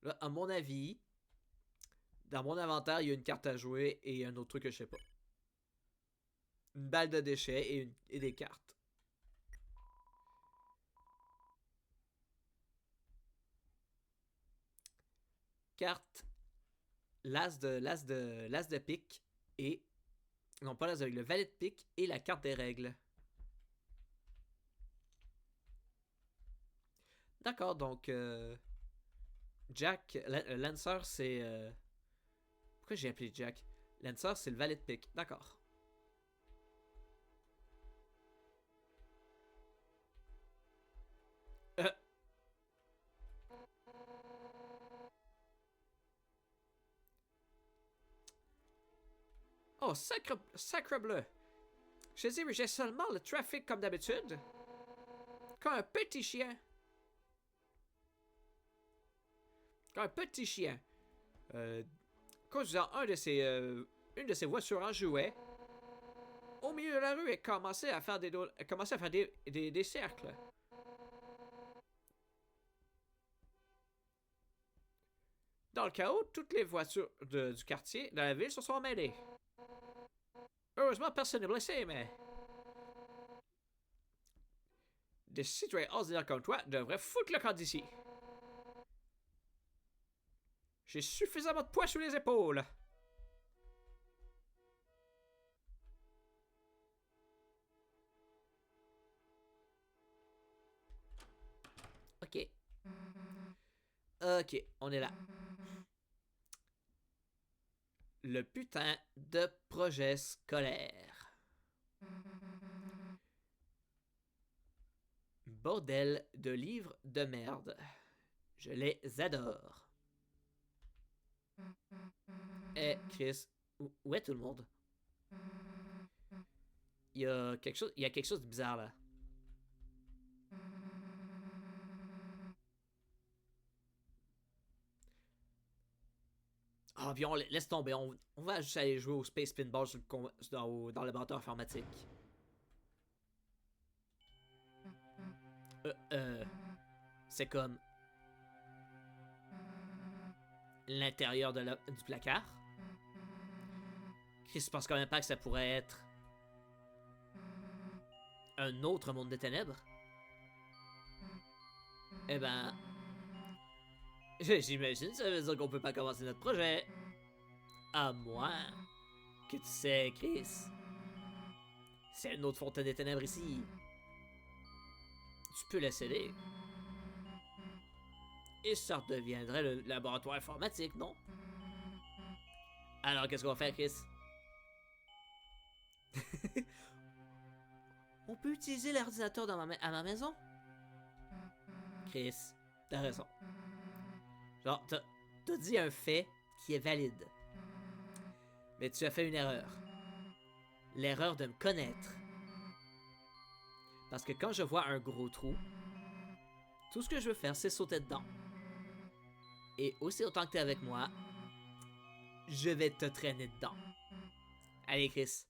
Là, à mon avis, dans mon inventaire, il y a une carte à jouer et un autre truc que je sais pas. Une balle de déchets et des cartes. Carte, l'as de pique et... Non, pas l'as de le valet de pique et la carte des règles. D'accord, donc... Jack, Lancer, c'est... Pourquoi j'ai appelé Jack? Lancer, c'est le valet de pique. D'accord. Oh, sacre bleu! Je dis, mais j'ai seulement le trafic comme d'habitude. Comme un petit chien. Comme un petit chien. Conduisant une de ses voitures en jouet, au milieu de la rue, elle commençait à faire des cercles. Dans le chaos, toutes les voitures du quartier, de la ville, se sont mêlées. Heureusement, personne n'est blessé, mais... Des citoyens ordinaires comme toi devraient foutre le camp d'ici. J'ai suffisamment de poids sous les épaules. Ok. Ok, on est là. Le putain de projet scolaire. bordel de livres de merde. Je les adore. Eh, Chris, où est tout le monde? Il y a quelque chose de bizarre là. Ah, puis laisse tomber. On va juste aller jouer au Space Pinball dans le laboratoire informatique. C'est comme l'intérieur du placard. Chris, je pense quand même pas que ça pourrait être un autre monde des ténèbres. Eh ben, j'imagine ça veut dire qu'on peut pas commencer notre projet. À moins que tu sais, Chris, c'est une autre fontaine des ténèbres ici. Tu peux la céder. Et ça deviendrait le laboratoire informatique, non? Alors, qu'est-ce qu'on va faire, Chris? On peut utiliser l'ordinateur à ma maison? Chris, t'as raison. Genre, t'as dit un fait qui est valide. Mais tu as fait une erreur. L'erreur de me connaître. Parce que quand je vois un gros trou, tout ce que je veux faire, c'est sauter dedans. Et aussi autant que t'es avec moi, je vais te traîner dedans. Allez, Chris.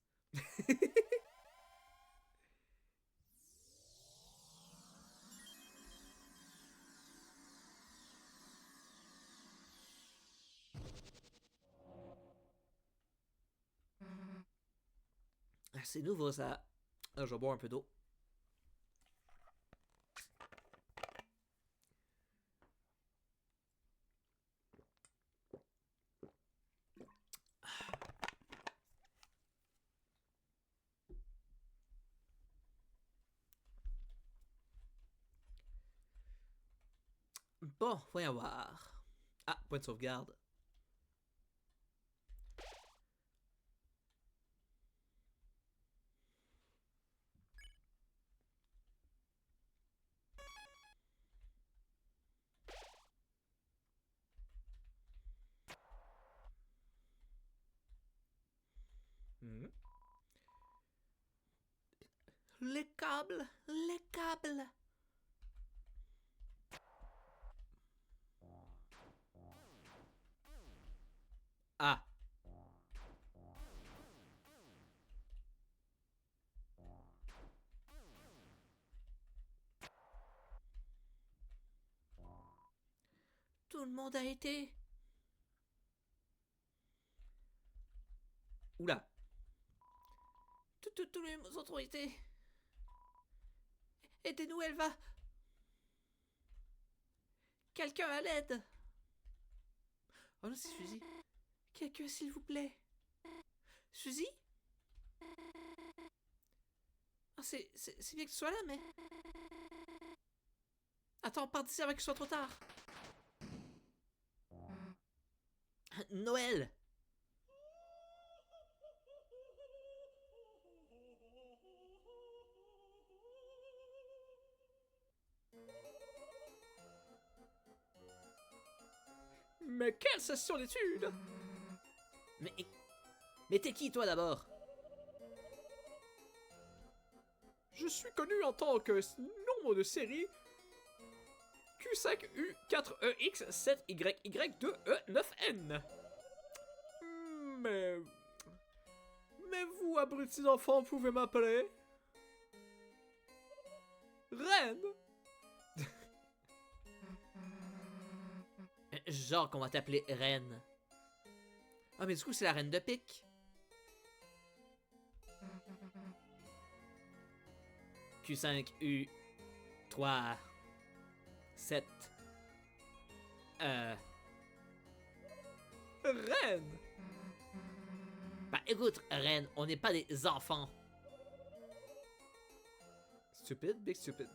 C'est nouveau, ça. Ah, je vais boire un peu d'eau. Bon, voyons voir. Ah, point de sauvegarde. Hmm. Les câbles, les câbles. Ah. Tout le monde a été. Oula. Tous les autres ont été. Aidez-nous, elle va. Quelqu'un à l'aide. Oh non, c'est Suzy. Quelqu'un, s'il vous plaît. Suzy? Oh, c'est bien que tu sois là, mais... Attends, pars d'ici avant qu'il soit trop tard. Noël! Mais quelle session d'études! Mais t'es qui, toi, d'abord? Je suis connu en tant que nombre de série Q5U4EX7YY2E9N. Mais... Mais vous, abrutis d'enfants, pouvez m'appeler... Reine! Genre qu'on va t'appeler Reine. Ah, mais du coup, c'est la Reine de pique. Q5U 3 7 Reine! Bah écoute, Reine, on n'est pas des enfants. Stupide, big stupid.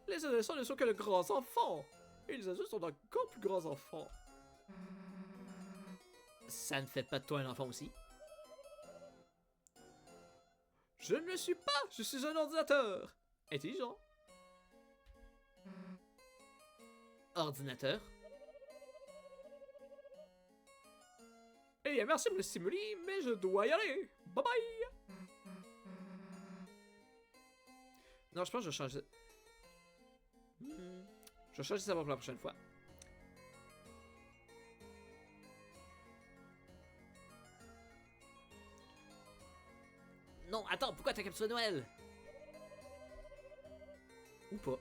Les adolescents ne sont que de grands enfants. Et les adultes sont d'encore plus grands enfants. Ça ne fait pas de toi un enfant aussi? Je ne le suis pas, je suis un ordinateur. Intelligent. Ordinateur. Eh bien, merci pour le stimuli, mais je dois y aller. Bye bye. Non, je pense que je vais changer. Je vais changer ça pour la prochaine fois. Non, attends, pourquoi t'as capturé Noël? Ou pas.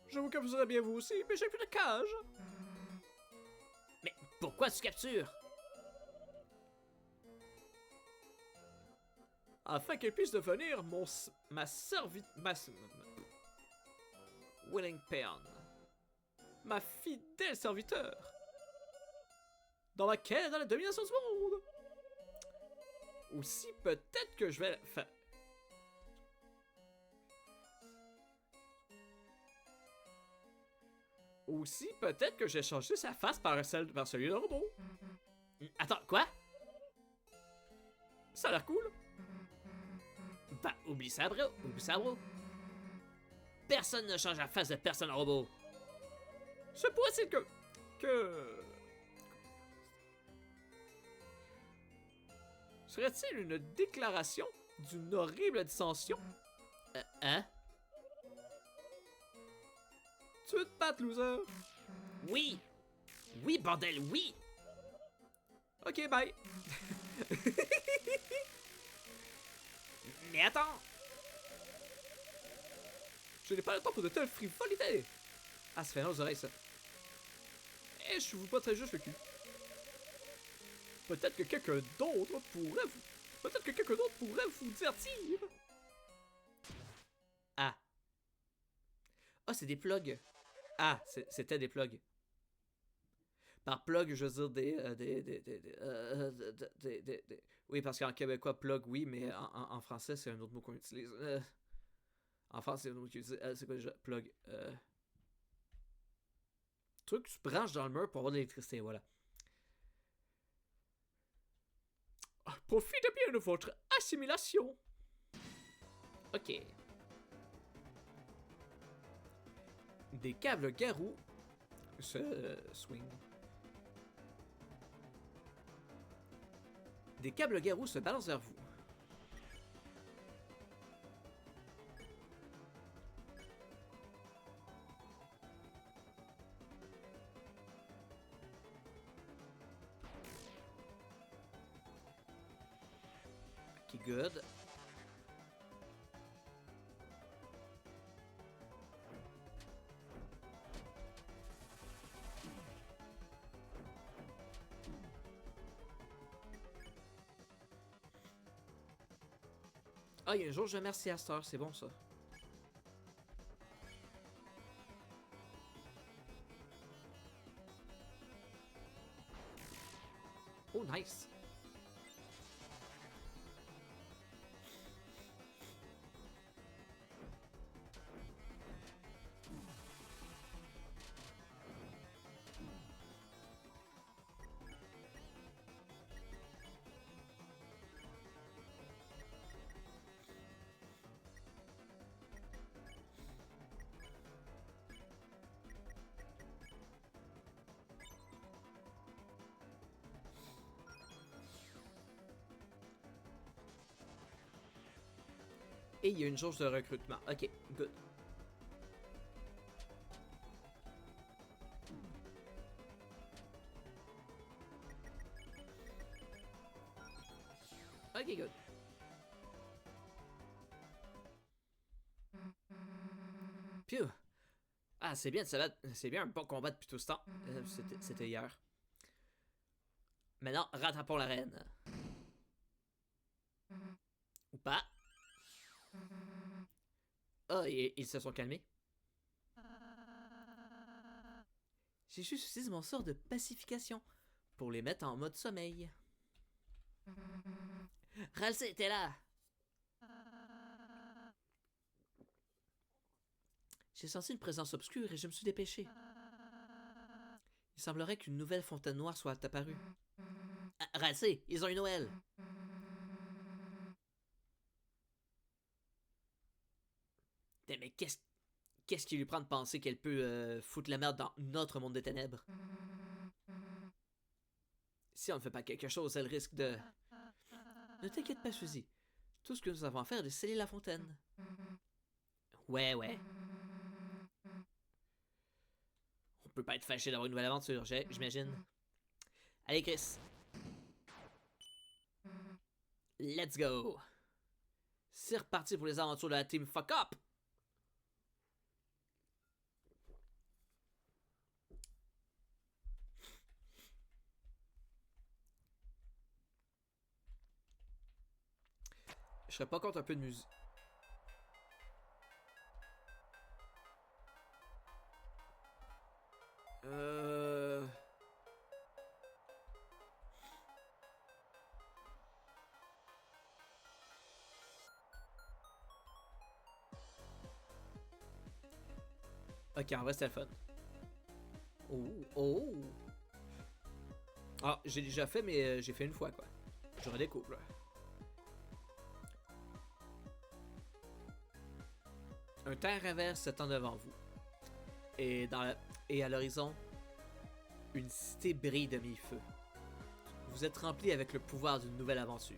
Je vous capturerai bien vous aussi, mais j'ai plus de cage. Mais pourquoi tu captures? Afin qu'elle puisse devenir ma Willing Peon. Ma fidèle serviteur. Dans la quête de la domination du monde. Aussi, peut-être que je vais faire. Aussi, peut-être que j'ai changé sa face par celui d'un robot. Attends, quoi? Ça a l'air cool. Bah, oublie ça, bro. Oublie ça, bro. Personne ne change la face de personne en robot. Se pourrait-il que... Serait-il une déclaration d'une horrible dissension? Hein? Tu veux te battre, loser? Oui! Oui, bordel, oui! Ok, bye! Mais attends! Je n'ai pas le temps pour de telles frivolités! Ah, ça fait aux oreilles, ça. Eh, je vous pas très juste le cul. Peut-être que quelqu'un d'autre pourrait vous... Peut-être que quelqu'un d'autre pourrait vous divertir! Ah. Ah, c'est des plugs. Ah, c'était des plugs. Par plug, je veux dire oui, parce qu'en québécois, plug, oui, mais en français, c'est un autre mot qu'on utilise. En français, c'est un autre mot qu'on utilise. C'est quoi déjà? Plug. Truc que tu branches dans le mur pour avoir de l'électricité, voilà. Profitez bien de votre assimilation. Ok. Des câbles garous se swing. Des câbles garous se balancent vers vous. Ok, good. Ah, il y a un jour, je remercie à cette heure, c'est bon ça. Oh, nice. Et il y a une jauge de recrutement. Ok, good. Ok, good. Piu. Ah, c'est bien, c'est bien un bon combat depuis tout ce temps. C'était hier. Maintenant, rattrapons la reine. Ou pas. Ah, ils se sont calmés. J'ai juste utilisé mon sort de pacification pour les mettre en mode sommeil. Ralsei était là. J'ai senti une présence obscure et je me suis dépêché. Il semblerait qu'une nouvelle fontaine noire soit apparue. Rassé, ils ont eu Noël. Mais qu'est-ce qui lui prend de penser qu'elle peut foutre la merde dans notre monde des ténèbres? Si on ne fait pas quelque chose, elle risque de... Ne t'inquiète pas, Suzy. Tout ce que nous avons à faire est de sceller la fontaine. Ouais, ouais. On peut pas être fâché d'avoir une nouvelle aventure, j'imagine. Allez, Chris. Let's go. C'est reparti pour les aventures de la team Fuck Up. Je serais pas contre un peu de musique. Ok, en vrai, c'était le fun. Oh, oh. Ah, j'ai déjà fait, mais j'ai fait une fois, quoi. Je redécouvre. Un terre inverse s'étend devant vous. Et à l'horizon, une cité brille de mille feux. Vous êtes rempli avec le pouvoir d'une nouvelle aventure.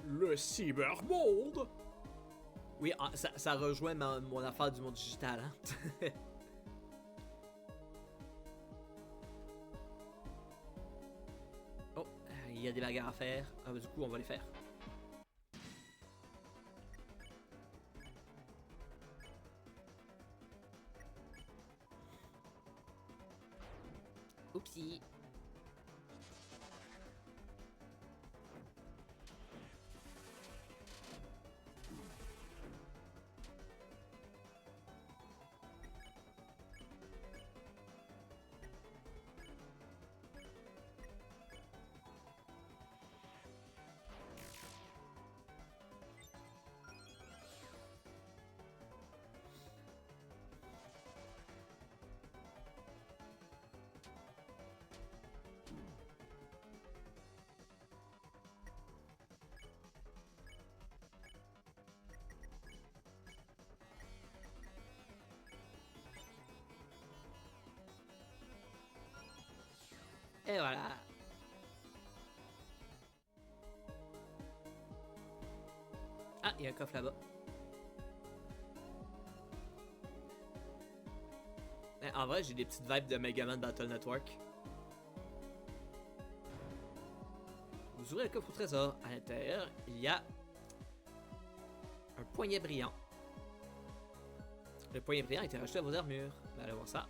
Le cybermonde! Oui, ça rejoint mon affaire du monde digital, hein? Oh, il y a des bagarres à faire. Ah, bah, du coup, on va les faire. Oupsie. Et voilà. Ah, il y a un coffre là-bas. En vrai, j'ai des petites vibes de Mega Man Battle Network. Vous ouvrez le coffre au trésor. À l'intérieur, il y a un poignet brillant. Le poignet brillant a été rajouté à vos armures. Allez voir ça.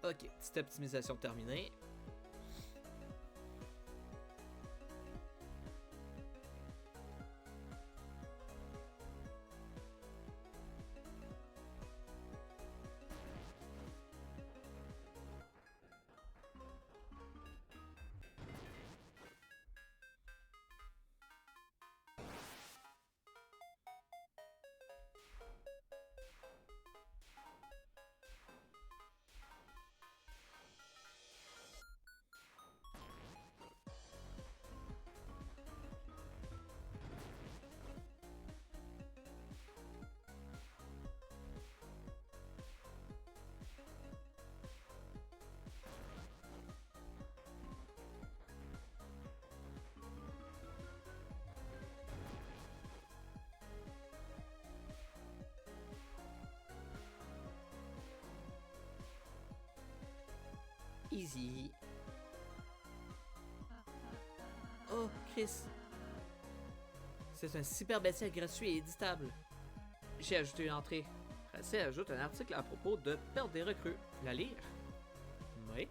Ok, petite optimisation terminée. Easy. Oh, Chris. C'est un cyberbestial gratuit et éditable. J'ai ajouté une entrée. Racel ajoute un article à propos de perdre des recrues. La lire? Oui.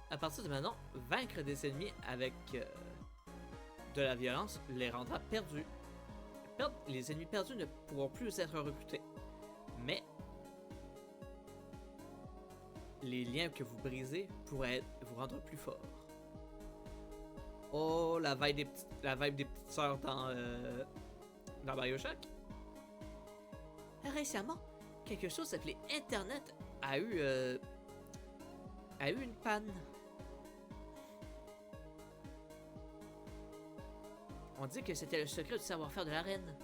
À partir de maintenant, vaincre des ennemis avec de la violence les rendra perdus. Les ennemis perdus ne pourront plus être recrutés. Mais les liens que vous brisez pourraient vous rendre plus fort. Oh, la vibe des petites sœurs dans BioShock. Récemment, quelque chose appelé Internet a eu une panne. On dit que c'était le secret du savoir-faire de la reine.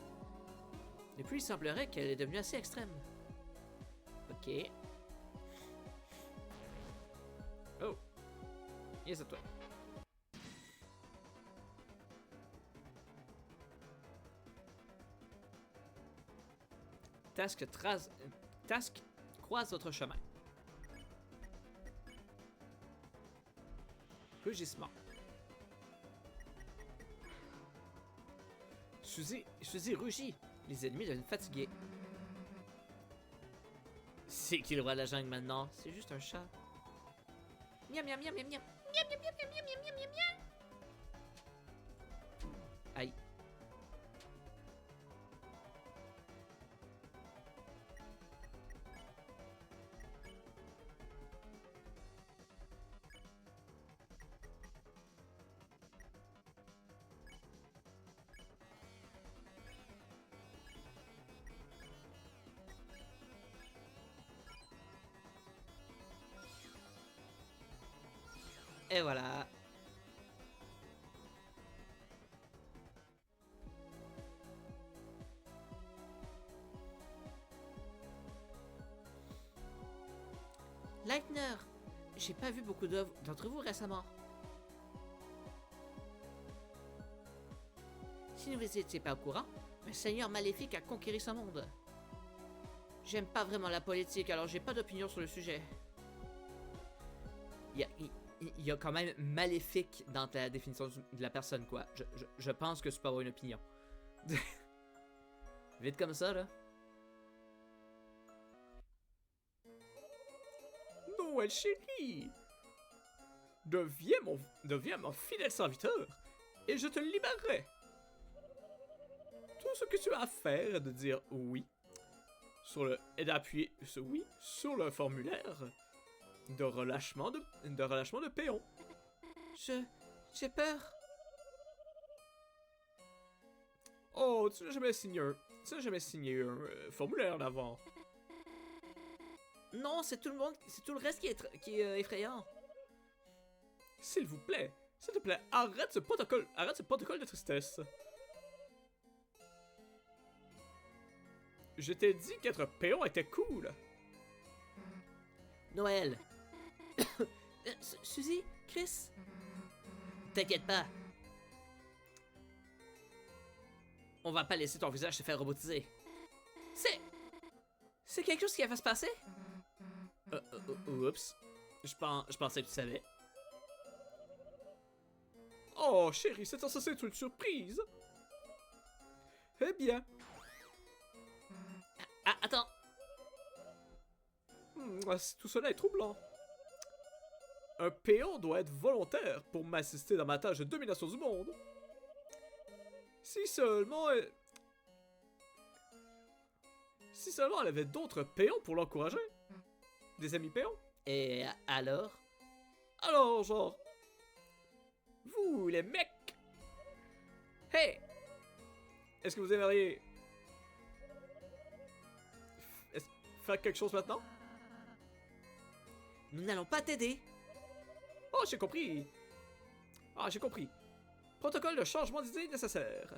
Depuis, il semblerait qu'elle est devenue assez extrême. Ok. Oh. Yes, c'est toi. Task croise votre chemin. Rugissement. Suzy rugit. Les ennemis deviennent fatigués. C'est qui le roi de la jungle maintenant? C'est juste un chat. Miam miam miam miam miam. Miam miam miam miam miam miam miam miam. Aïe. Et voilà. Lightner, j'ai pas vu beaucoup d'entre vous récemment. Si vous n'étiez pas au courant, un seigneur maléfique a conquéri ce monde. J'aime pas vraiment la politique, alors j'ai pas d'opinion sur le sujet. Il y a quand même maléfique dans ta définition de la personne, quoi. Je pense que tu peux avoir une opinion. Vite comme ça, là. Noël chérie, deviens mon fidèle serviteur et je te libérerai. Tout ce que tu as à faire est de dire oui et d'appuyer ce oui sur le formulaire de relâchement de péon. J'ai peur. Oh, tu n'as jamais signé un formulaire d'avant. Non, c'est tout le reste qui est effrayant. S'il te plaît, arrête ce protocole de tristesse. Je t'ai dit qu'être péon était cool. Noël. Suzy, Chris. T'inquiète pas. On va pas laisser ton visage se faire robotiser. C'est quelque chose qui va se passer? Oups. Je pensais que tu savais. Oh, chérie, c'est censé être une surprise. Eh bien. Attends. Tout cela est troublant. Un péon doit être volontaire pour m'assister dans ma tâche de domination du monde. Si seulement elle avait d'autres péons pour l'encourager. Des amis péons. Et alors? Alors, genre... Vous, les mecs! Hey! Est-ce que vous aimeriez... faire quelque chose maintenant? Nous n'allons pas t'aider. Oh, j'ai compris. Protocole de changement d'idée nécessaire.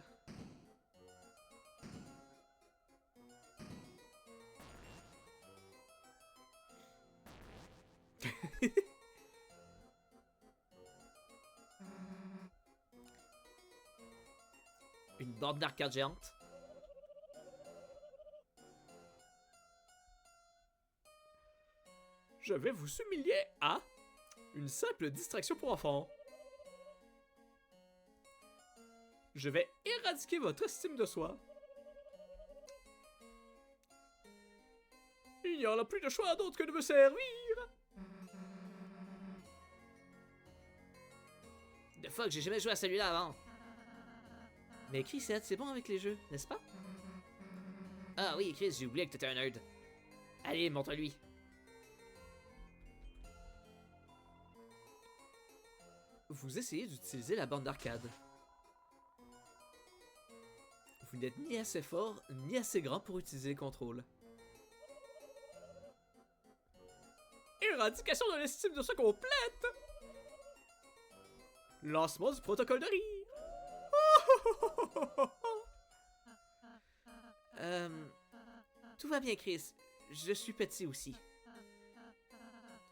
Une borne d'arcade géante. Je vais vous humilier à Une simple distraction pour enfants. Je vais éradiquer votre estime de soi. Il n'y aura plus de choix d'autre que de me servir. De fuck, j'ai jamais joué à celui-là avant. Mais Chris, c'est bon avec les jeux, n'est-ce pas? Ah oui, Chris, j'ai oublié que t'étais un nerd. Allez, montre-lui. Vous essayez d'utiliser la bande d'arcade. Vous n'êtes ni assez fort, ni assez grand pour utiliser les contrôles. Éradication de l'estime de soi complète! Lancement du protocole de rire! Tout va bien, Chris. Je suis petit aussi.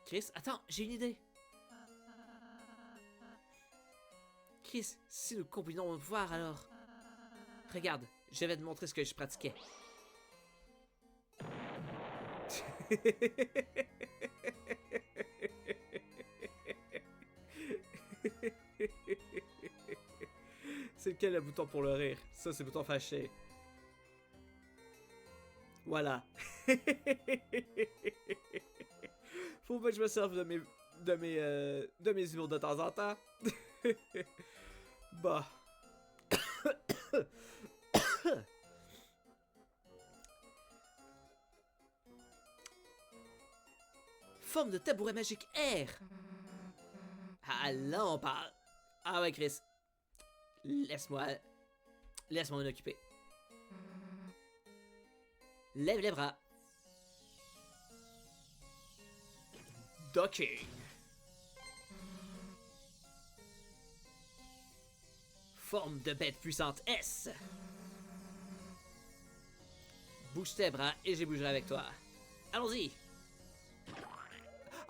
Chris, attends, j'ai une idée. Chris, si nous combinons nos pouvoirs alors... Regarde, je vais te montrer ce que je pratiquais. C'est lequel le bouton pour le rire? Ça, c'est le bouton fâché. Voilà. Faut pas que je me serve de mes humours de temps en temps. Bah. Forme de tabouret magique R. Ah là, on parle. Ah ouais, Chris. Laisse-moi m'en occuper. Lève les bras. Docking. Forme de bête puissante S. Bouge tes bras et je bougerai avec toi. Allons-y.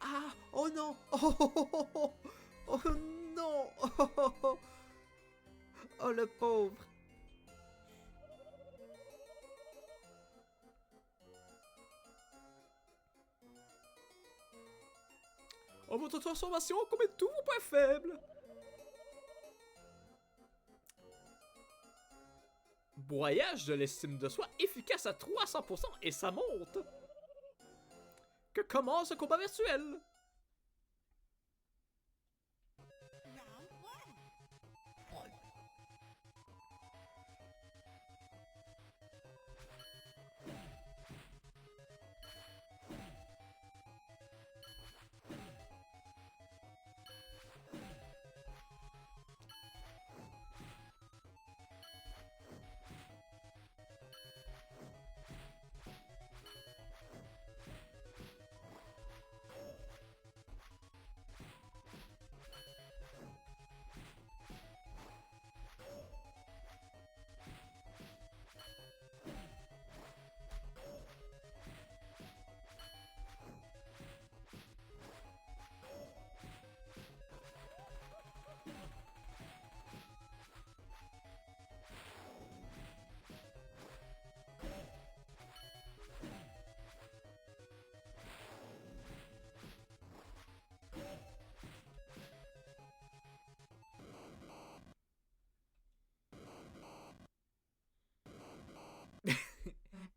Ah, oh non. Oh, oh, oh, oh, oh, oh non. Oh, oh, oh. Oh le pauvre. Oh, votre transformation commet tous vos points faibles. Broyage de l'estime de soi efficace à 300% et ça monte. Que commence ce combat virtuel?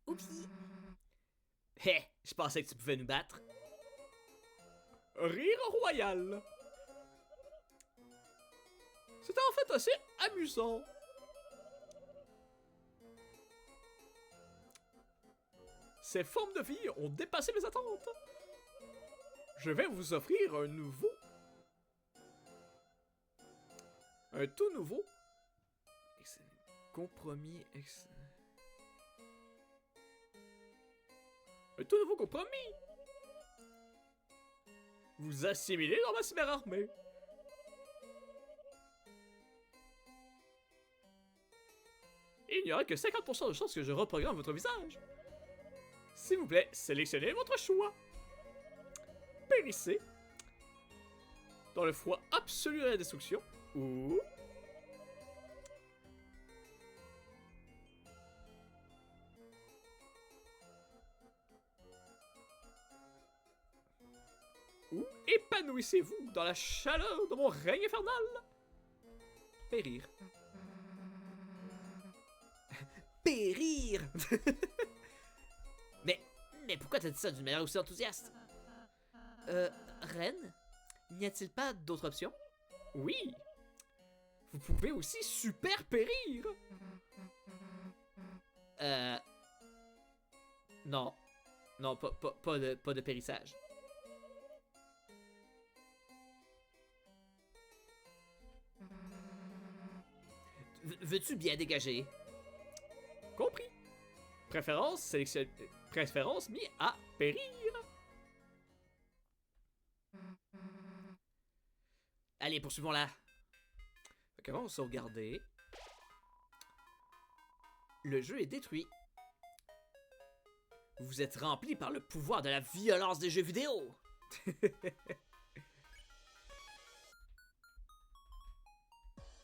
Oups. Hé, je pensais que tu pouvais nous battre. Rire royal. C'était en fait assez amusant. Ces formes de vie ont dépassé mes attentes. Je vais vous offrir un nouveau... Un tout nouveau... Compromis... Un tout nouveau compromis. Vous assimilez dans ma cyberarmée. Il n'y aura que 50% de chances que je reprogramme votre visage. S'il vous plaît, sélectionnez votre choix. Périssez. Dans le froid absolu de la destruction. Ou... Ou épanouissez-vous dans la chaleur de mon règne infernal? Périr. Périr! mais pourquoi t'as dit ça d'une manière aussi enthousiaste? Reine? N'y a-t-il pas d'autre option? Oui! Vous pouvez aussi super périr! Non. Non, pas de périssage. Veux-tu bien dégager? Compris. Préférence mis à périr. Allez, poursuivons-la. Fait qu'avant, on va sauvegarder. Le jeu est détruit. Vous êtes rempli par le pouvoir de la violence des jeux vidéo.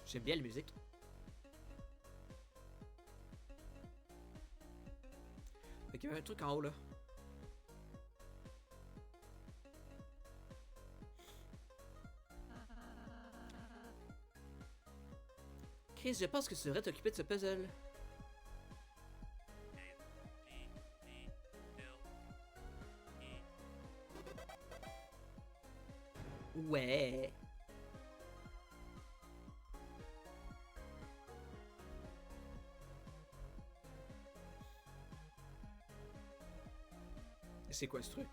J'aime bien la musique. Fait qu'il y avait un truc en haut là. Chris, je pense que tu devrais t'occuper de ce puzzle. Ouais. C'est quoi ce truc?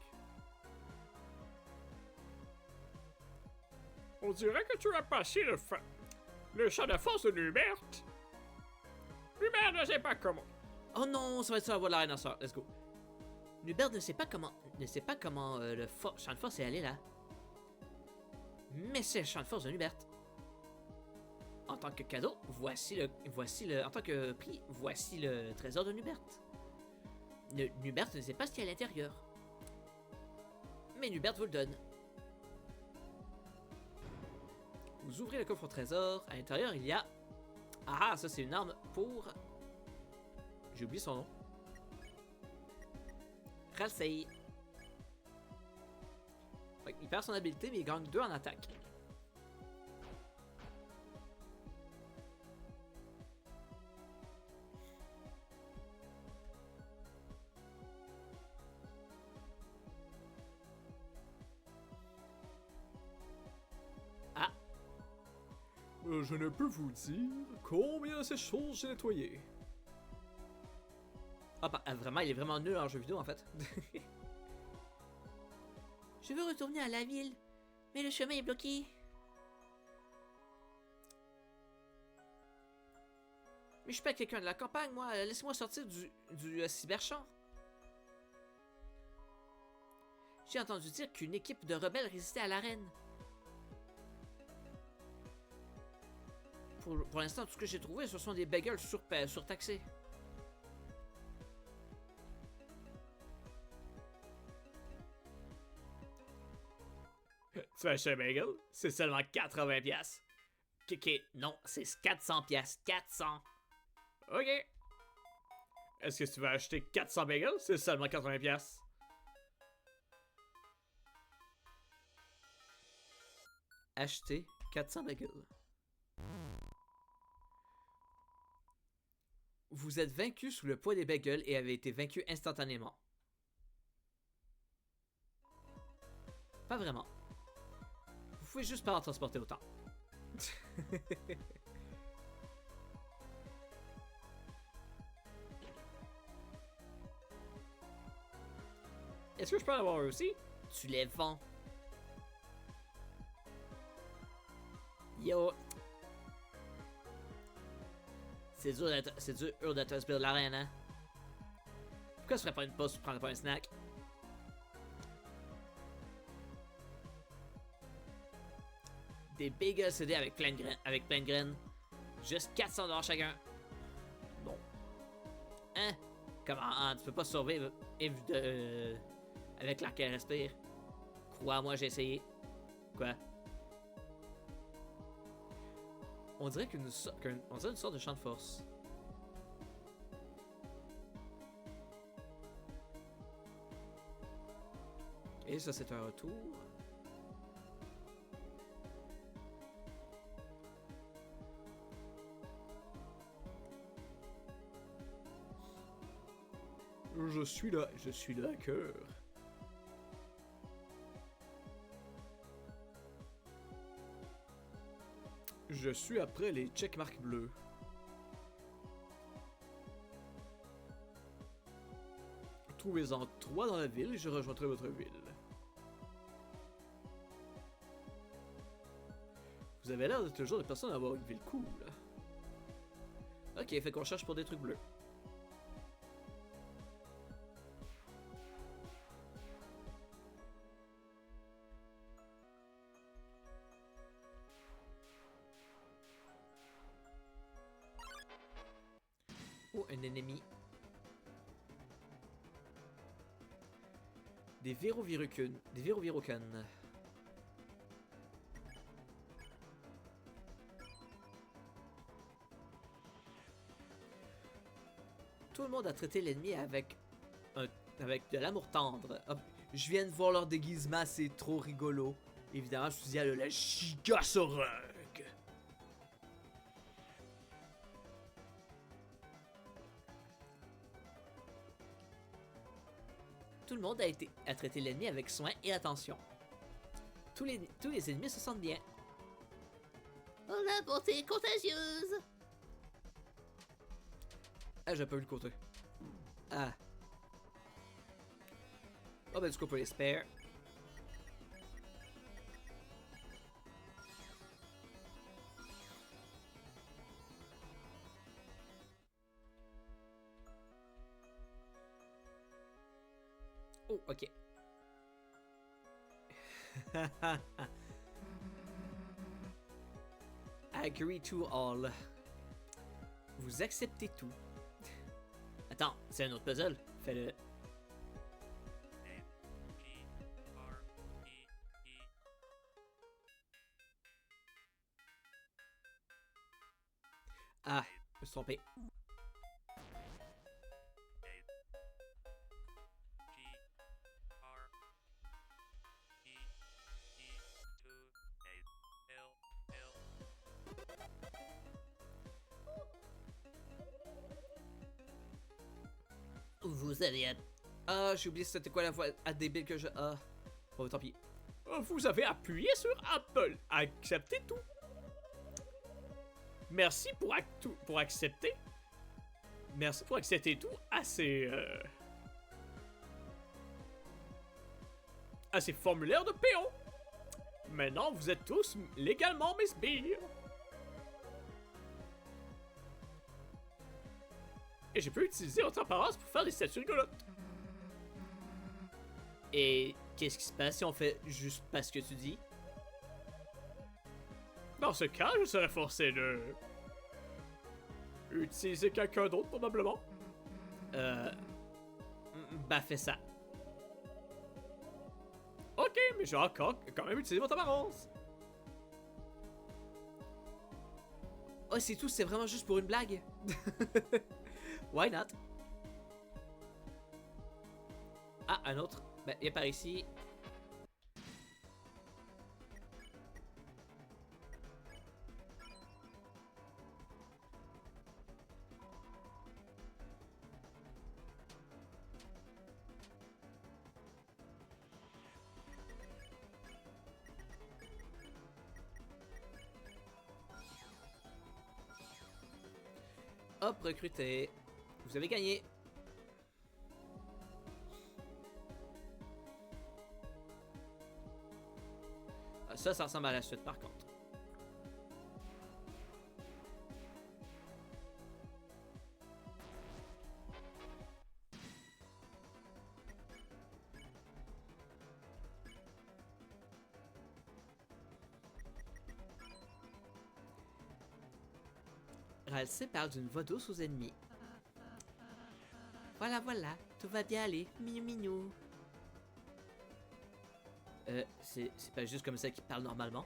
On dirait que tu as passé le champ de force de Hubert. Hubert ne sait pas comment. Oh non, ça va être ça la voix de la reine en sort. Let's go. Hubert ne sait pas comment le champ de force est allé là. Mais c'est le champ de force de Hubert. En tant que cadeau, en tant que prix, voici le trésor de Hubert. Hubert ne sait pas ce qu'il y a à l'intérieur. Mais Hubert vous le donne. Vous ouvrez le coffre au trésor. À l'intérieur, il y a... Ah, ça c'est une arme pour... J'ai oublié son nom. Ralsei. Il perd son habileté, mais il gagne 2 en attaque. Ah! Je ne peux vous dire combien de ces choses j'ai nettoyées. Ah, bah, vraiment, il est vraiment nul en jeu vidéo en fait. Je veux retourner à la ville, mais le chemin est bloqué. Mais je suis pas quelqu'un de la campagne, moi. Laissez-moi sortir du cyberchamp. J'ai entendu dire qu'une équipe de rebelles résistait à l'arène. Pour l'instant, tout ce que j'ai trouvé, ce sont des bagels surtaxés. Tu veux acheter un bagel? C'est seulement 80 pièces. Ok, non, c'est 400 pièces. 400. Ok. Est-ce que tu veux acheter 400 bagels? C'est seulement 80 pièces. Acheter 400 bagels. Vous êtes vaincu sous le poids des bagels et avez été vaincu instantanément. Pas vraiment. Vous pouvez juste pas en transporter autant. Est-ce que je peux en avoir un aussi? Tu les vends. Yo. C'est dur d'être de la reine, hein? Pourquoi je ferais pas une pause pour prendre pas un snack? Des bagels CD avec plein de graines. Juste 400$ chacun. Bon. Hein? Comment? Tu peux pas survivre avec l'air qu'elle respire. Crois-moi, j'ai essayé. Quoi? On dirait une sorte de champ de force. Et ça, c'est un retour. je suis là. Je suis le hacker. Je suis après les checkmarks bleus. Trouvez-en 3 dans la ville et je rejoindrai votre ville. Vous avez l'air d'être le genre de personne à avoir une ville cool. Ok, fait qu'on cherche pour des trucs bleus. Oh, un ennemi. Des Vérovirucun. Des Vérovirucan. Tout le monde a traité l'ennemi avec de l'amour tendre. Hop, je viens de voir leur déguisement, c'est trop rigolo. Évidemment, je suis dit à la Gigasorug. Tout le monde a traité l'ennemi avec soin et attention. Tous les ennemis se sentent bien. Oh, la bonté contagieuse! Ah, j'ai pas vu le côté. Ah. Oh, ben du coup, on peut les spare. Oh, ok. Agree to all. Vous acceptez tout. Attends, c'est un autre puzzle. Fais-le. Ah, je me suis trompé. Vous avez... Ah, j'ai oublié c'était quoi la voix débile que je... Ah. Bon, tant pis. Vous avez appuyé sur Apple. Acceptez tout. Merci pour accepter. Merci pour accepter tout. Assez formulaire de péon. Maintenant, vous êtes tous légalement mes sbires. Et je peux utiliser votre apparence pour faire des statues rigolotes. Et qu'est-ce qui se passe si on fait juste parce que tu dis? Dans ce cas, je serais forcé de... utiliser quelqu'un d'autre, probablement. Bah, fais ça. Ok, mais j'ai encore quand même utilisé votre apparence. Oh, c'est tout, c'est vraiment juste pour une blague. Why not? Ah, un autre. Ben, il est par ici. Hop, recruté. Vous avez gagné. Ah, ça ressemble à la suite par contre. Ralsei parle d'une voix douce aux ennemis. Voilà, voilà, tout va bien aller, minou minou. C'est pas juste comme ça qu'il parle normalement.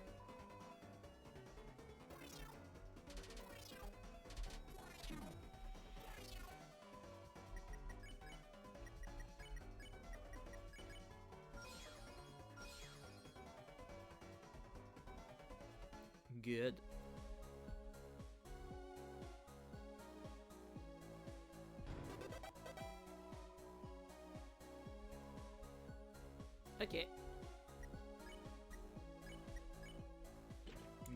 Good. Ok.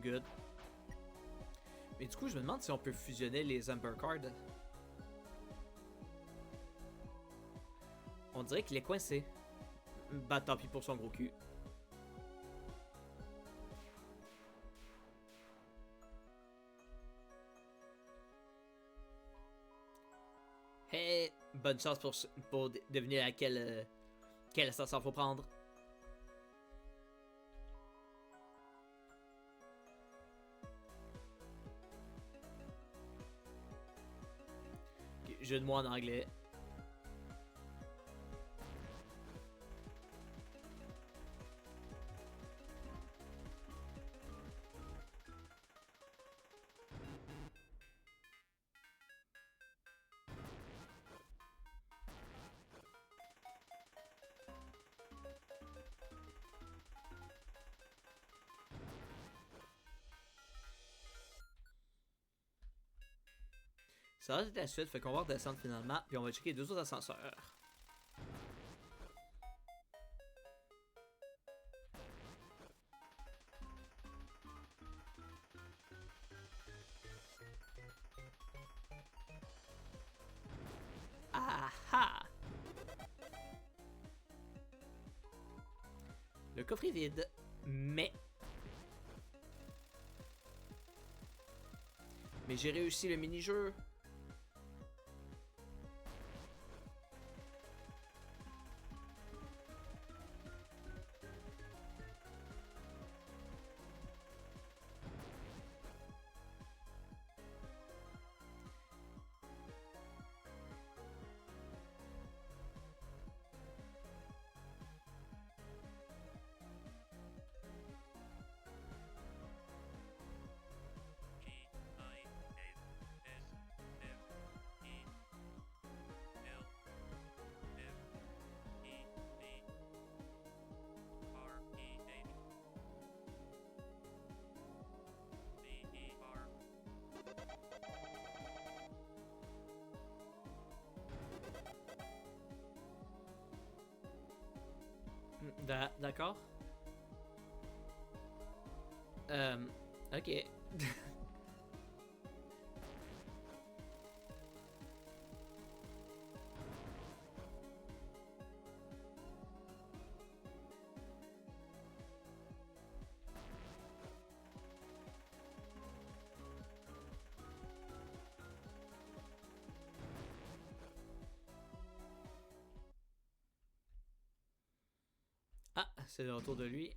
Good. Mais du coup, je me demande si on peut fusionner les Amber Cards. On dirait qu'il est coincé. Bah tant pis pour son gros cul. Hey, bonne chance pour deviner à quelle ascension faut prendre. Jeu de mots en anglais. Ça va être la suite, fait qu'on va redescendre finalement, puis on va checker les deux autres ascenseurs. Ah ah! Le coffre est vide, mais j'ai réussi le mini-jeu. D'accord. Ok. Ah, c'est le retour de lui.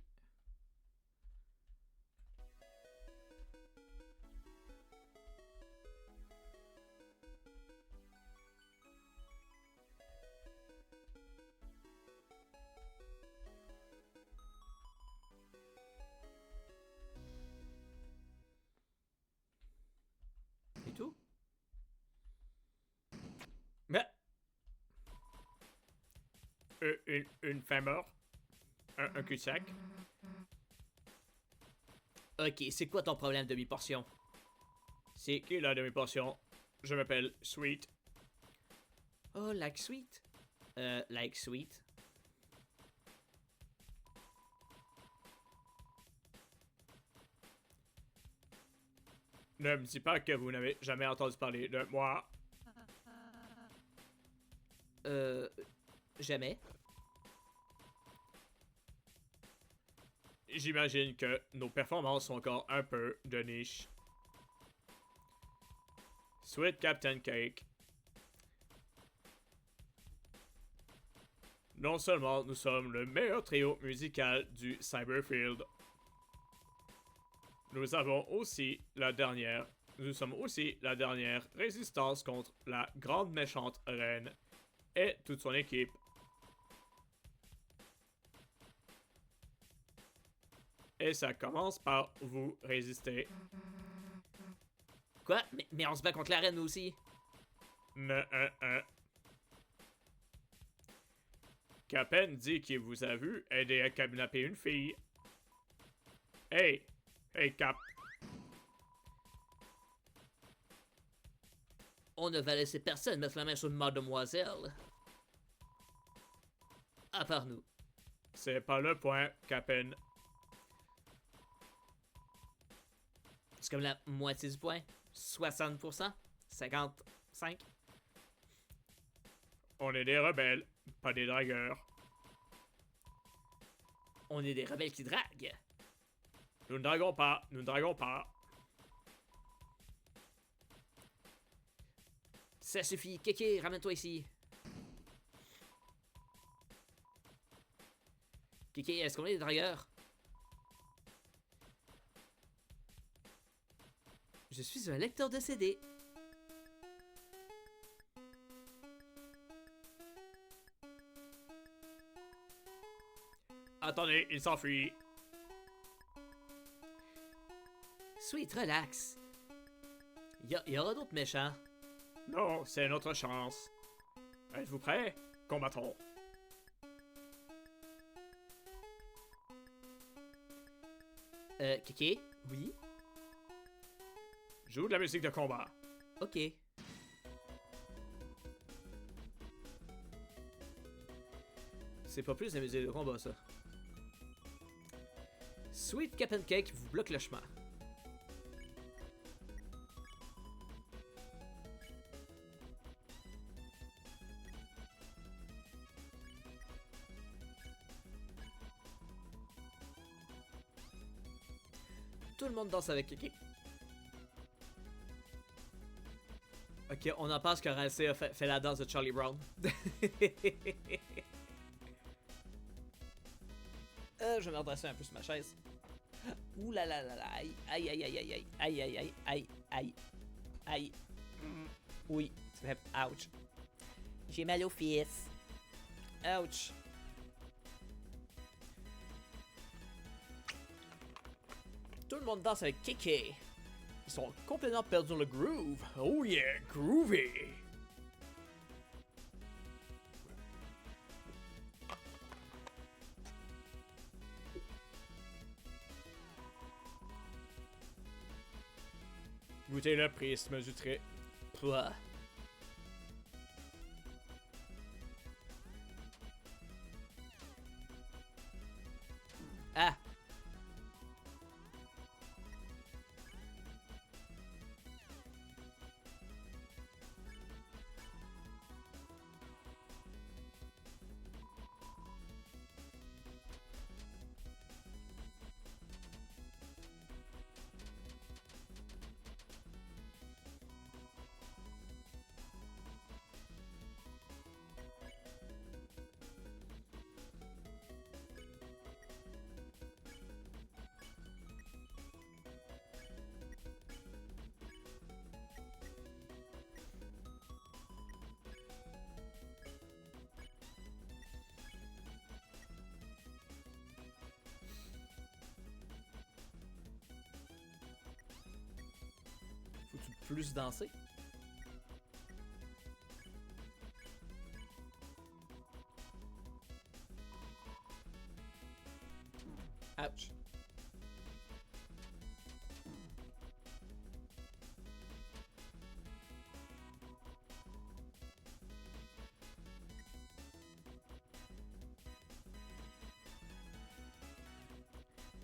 Et tout? Mais une fin mort? Un cul-de-sac? Ok, c'est quoi ton problème, demi-portion? C'est qui la demi-portion? Je m'appelle Sweet. Oh, like sweet? Like sweet? Ne me dis pas que vous n'avez jamais entendu parler de moi. Euh... Jamais. J'imagine que nos performances sont encore un peu de niche. Sweet Captain Cake. Non seulement nous sommes le meilleur trio musical du Cyberfield, nous sommes aussi la dernière résistance contre la grande méchante reine et toute son équipe. Et ça commence par vous résister. Quoi? Mais on se bat contre la reine aussi. Capen dit qu'il vous a vu aider à kidnapper une fille. Hey! Hey, Cap! On ne va laisser personne mettre la main sur mademoiselle. À part nous. C'est pas le point, Captain. C'est comme la moitié du point. 60%. 55. On est des rebelles, pas des dragueurs. On est des rebelles qui draguent. Nous ne draguons pas, nous ne draguons pas. Ça suffit. Kéké, ramène-toi ici. Kéké, est-ce qu'on est des dragueurs? Je suis un lecteur de CD. Attendez, il s'enfuit. Sweet, relax. Y aura d'autres méchants. Non, c'est notre chance. Êtes-vous prêts? Combattons. Kéké? Oui? Joue de la musique de combat. Ok. C'est pas plus la musique de combat, ça. Sweet Cap'n Cake vous bloque le chemin. Tout le monde danse avec Kéké. Ok, on en pense que Ralsei a fait la danse de Charlie Brown. Je vais me redresser un peu sur ma chaise. Ouh là là là là, aïe aïe aïe aïe aïe aïe aïe aïe aïe aïe aïe. Oui, ça fait ouch. J'ai mal aux fesses. Ouch. Tout le monde danse avec Kéké. Ils sont complètement perdus dans le groove. Oh yeah, groovy. Goûtez le prisme du trait. Pouah. Ah. Faut-tu plus danser? Ouch.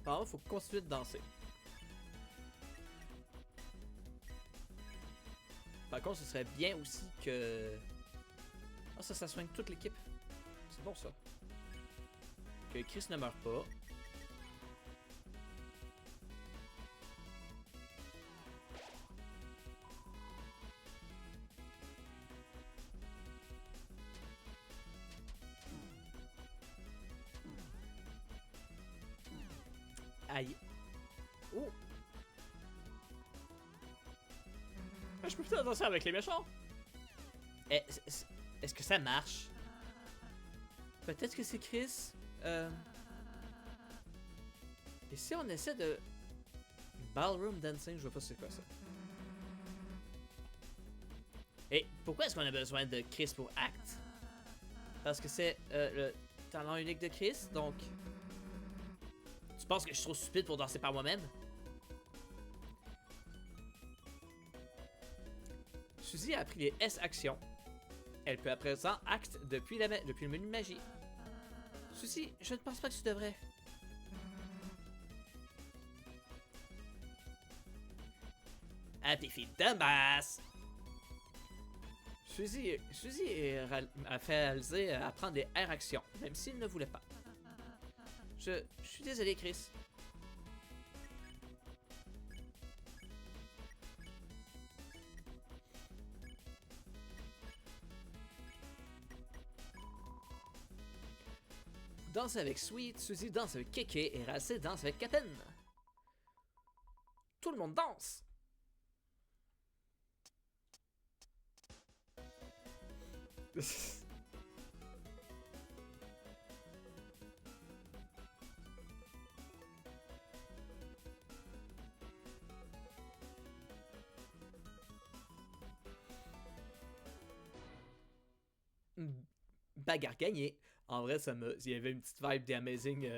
Par contre, faut continuer de danser. Par contre, ce serait bien aussi que... Ah, ça soigne toute l'équipe. C'est bon, ça. Que Chris ne meure pas. Aïe. Oh! Je peux peut-être danser avec les méchants. Eh, est-ce que ça marche? Peut-être que c'est Chris. Et si on essaie de... Ballroom dancing, je vois pas c'est quoi ça. Et pourquoi est-ce qu'on a besoin de Chris pour Act? Parce que c'est le talent unique de Chris, donc... Tu penses que je suis trop stupide pour danser par moi-même? Suzy a appris les S-actions. Elle peut à présent Act depuis le menu magie. Suzy, je ne pense pas que tu devrais. Happy Feet Dumbass! Suzy a fait Alzé apprendre des R-actions, même s'il ne voulait pas. Je suis désolé, Chris. Danse avec Sweet, Suzy danse avec Kéké et Racé danse avec Captain. Tout le monde danse! Bagarre gagnée. En vrai, il y avait une petite vibe des Amazing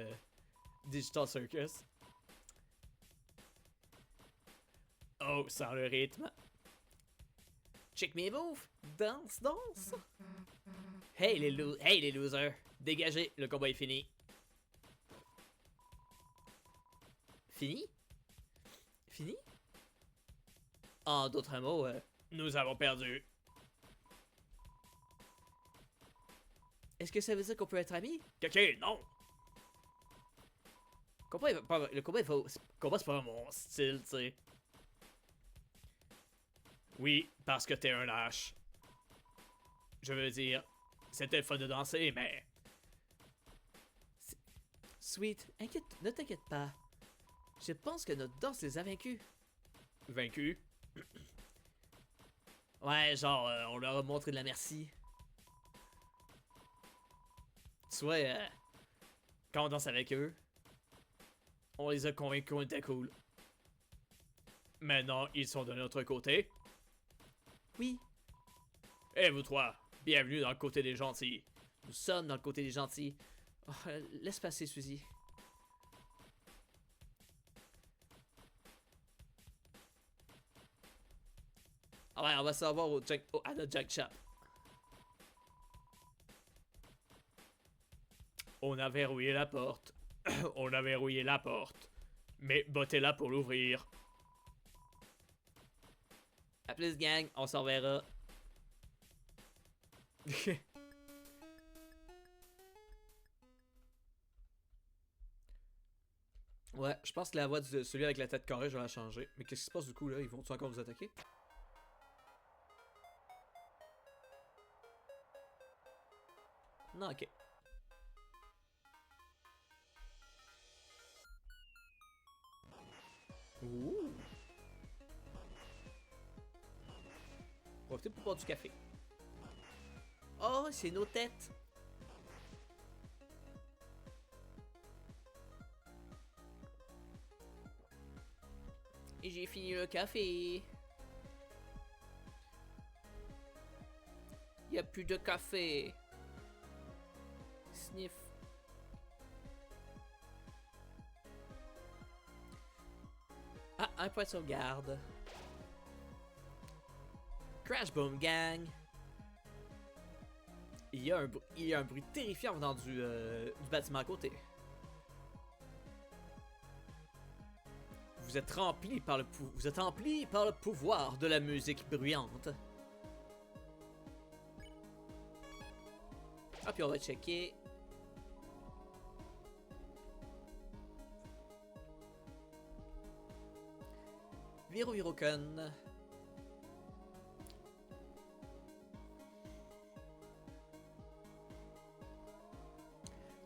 Digital Circus. Oh, sans le rythme. Check mes moves. Danse, danse. Hey les losers. Dégagez, le combat est fini. Fini? Fini? En d'autres mots, nous avons perdu. Est-ce que ça veut dire qu'on peut être amis? Kéké, non! Le combat, c'est pas mon style, tu sais. Oui, parce que t'es un lâche. Je veux dire, c'était fun de danser, mais... Sweet, ne t'inquiète pas. Je pense que notre danse les a vaincus. Vaincu? Ouais, genre, on leur a montré de la merci. Tu vois, quand on danse avec eux, on les a convaincus qu'on était cool. Maintenant, ils sont de notre côté. Oui, Et vous trois, bienvenue dans le côté des gentils. nous sommes dans le côté des gentils. Oh, laisse passer, Suzy. Ah ouais, on va savoir à notre Jack Shop. On a verrouillé la porte. On a verrouillé la porte. Mais bottez-la pour l'ouvrir. À plus, gang, on s'en verra. Ouais, je pense que la voix de celui avec la tête carrée, je vais la changer. Mais qu'est-ce qui se passe du coup là? Ils vont-tu encore nous attaquer? Non, ok. Ouh! On va peut-être pour boire du café. Oh, c'est nos têtes! Et j'ai fini le café. Y a plus de café. Sniff. Ah, un point de sauvegarde. Crash Boom Gang. Il y a un bruit terrifiant venant du bâtiment à côté. Vous êtes rempli par le pouvoir de la musique bruyante. Ah, puis on va checker. Virocon.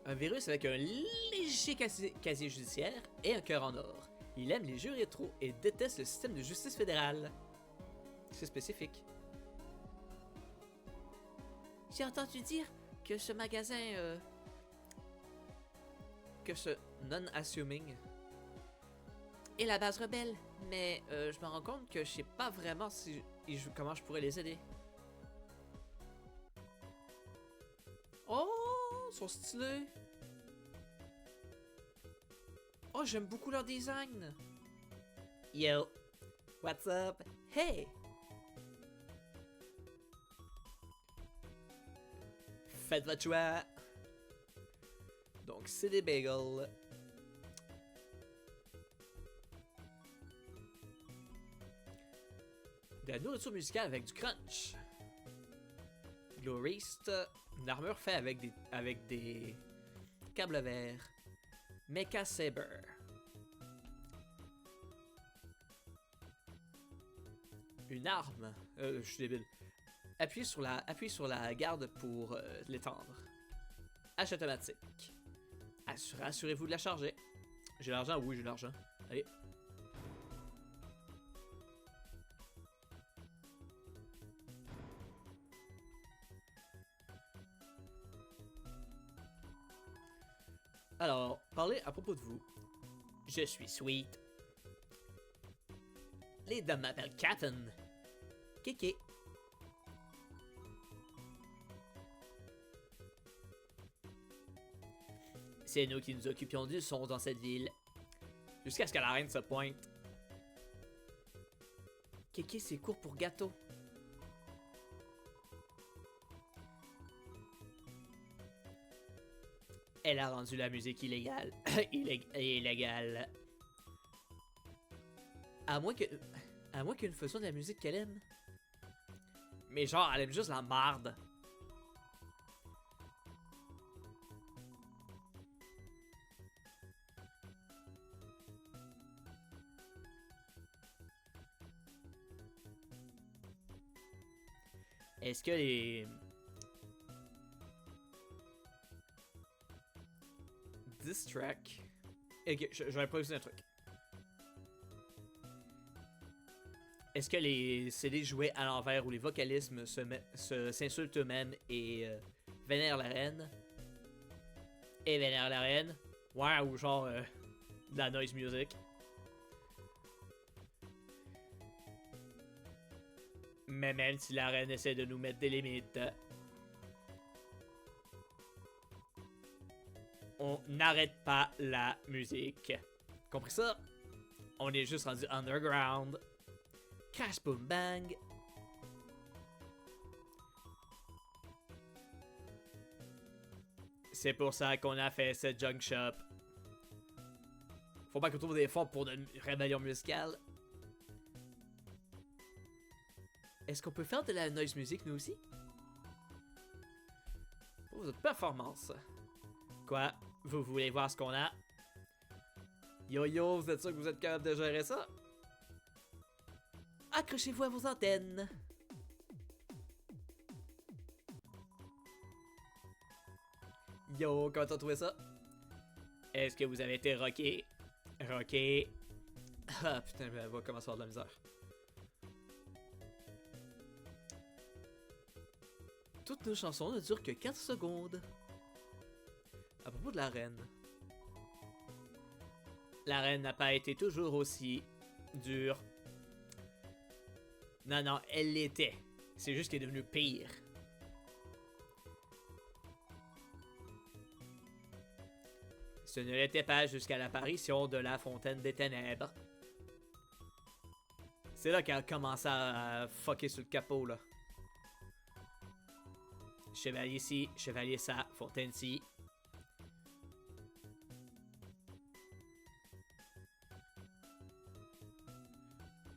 Un virus avec un léger casier judiciaire et un cœur en or. Il aime les jeux rétro et déteste le système de justice fédérale. C'est spécifique. J'ai entendu dire que ce magasin... que ce non-assuming est la base rebelle. Mais je me rends compte que je sais pas vraiment comment je pourrais les aider. Oh, ils sont stylés. Oh, j'aime beaucoup leur design. Yo, what's up? Hey! Faites votre choix. Donc, c'est des bagels. De la nourriture musicale avec du crunch. Glorist, une armure faite avec des câbles verts. Mecha Saber. Une arme. Je suis débile. Appuyez sur la garde pour l'étendre. Achat automatique. Assurez-vous de la charger. J'ai l'argent? Oui, j'ai l'argent. Allez. Alors, parlez à propos de vous. Je suis Sweet. Les dames m'appellent Captain. Kéké. C'est nous qui nous occupions du son dans cette ville. Jusqu'à ce que la reine se pointe. Kéké, c'est court pour gâteau. Elle a rendu la musique illégale. Illégale. À moins qu'elle ne fasse de la musique qu'elle aime. Mais genre, elle aime juste la marde. Est-ce que les... This track... Ok, je vais improviser un truc. Est-ce que les CD joués à l'envers ou les vocalismes s'insultent eux-mêmes et vénèrent la reine? Et vénèrent la reine? Ouais, ou genre de la noise music. Mais même si la reine essaie de nous mettre des limites, on n'arrête pas la musique. Compris ça? On est juste rendu underground. Crash boom bang. C'est pour ça qu'on a fait ce junk shop. Faut pas qu'on trouve des fonds pour une rébellion musicale. Est-ce qu'on peut faire de la noise music nous aussi? Pour votre performance. Quoi? Vous voulez voir ce qu'on a? Yo yo, vous êtes sûr que vous êtes capable de gérer ça? Accrochez-vous à vos antennes. Yo, comment t'as trouvé ça? Est-ce que vous avez été rocké? Rocké. Ah putain, elle va commencer à avoir de la misère. Toutes nos chansons ne durent que 4 secondes. À propos de la reine. La reine n'a pas été toujours aussi dure. Non, non, elle l'était. C'est juste qu'elle est devenue pire. Ce ne l'était pas jusqu'à l'apparition de la Fontaine des Ténèbres. C'est là qu'elle a commencé à fucker sur le capot, là. Chevalier ci, chevalier ça, fontaine ci.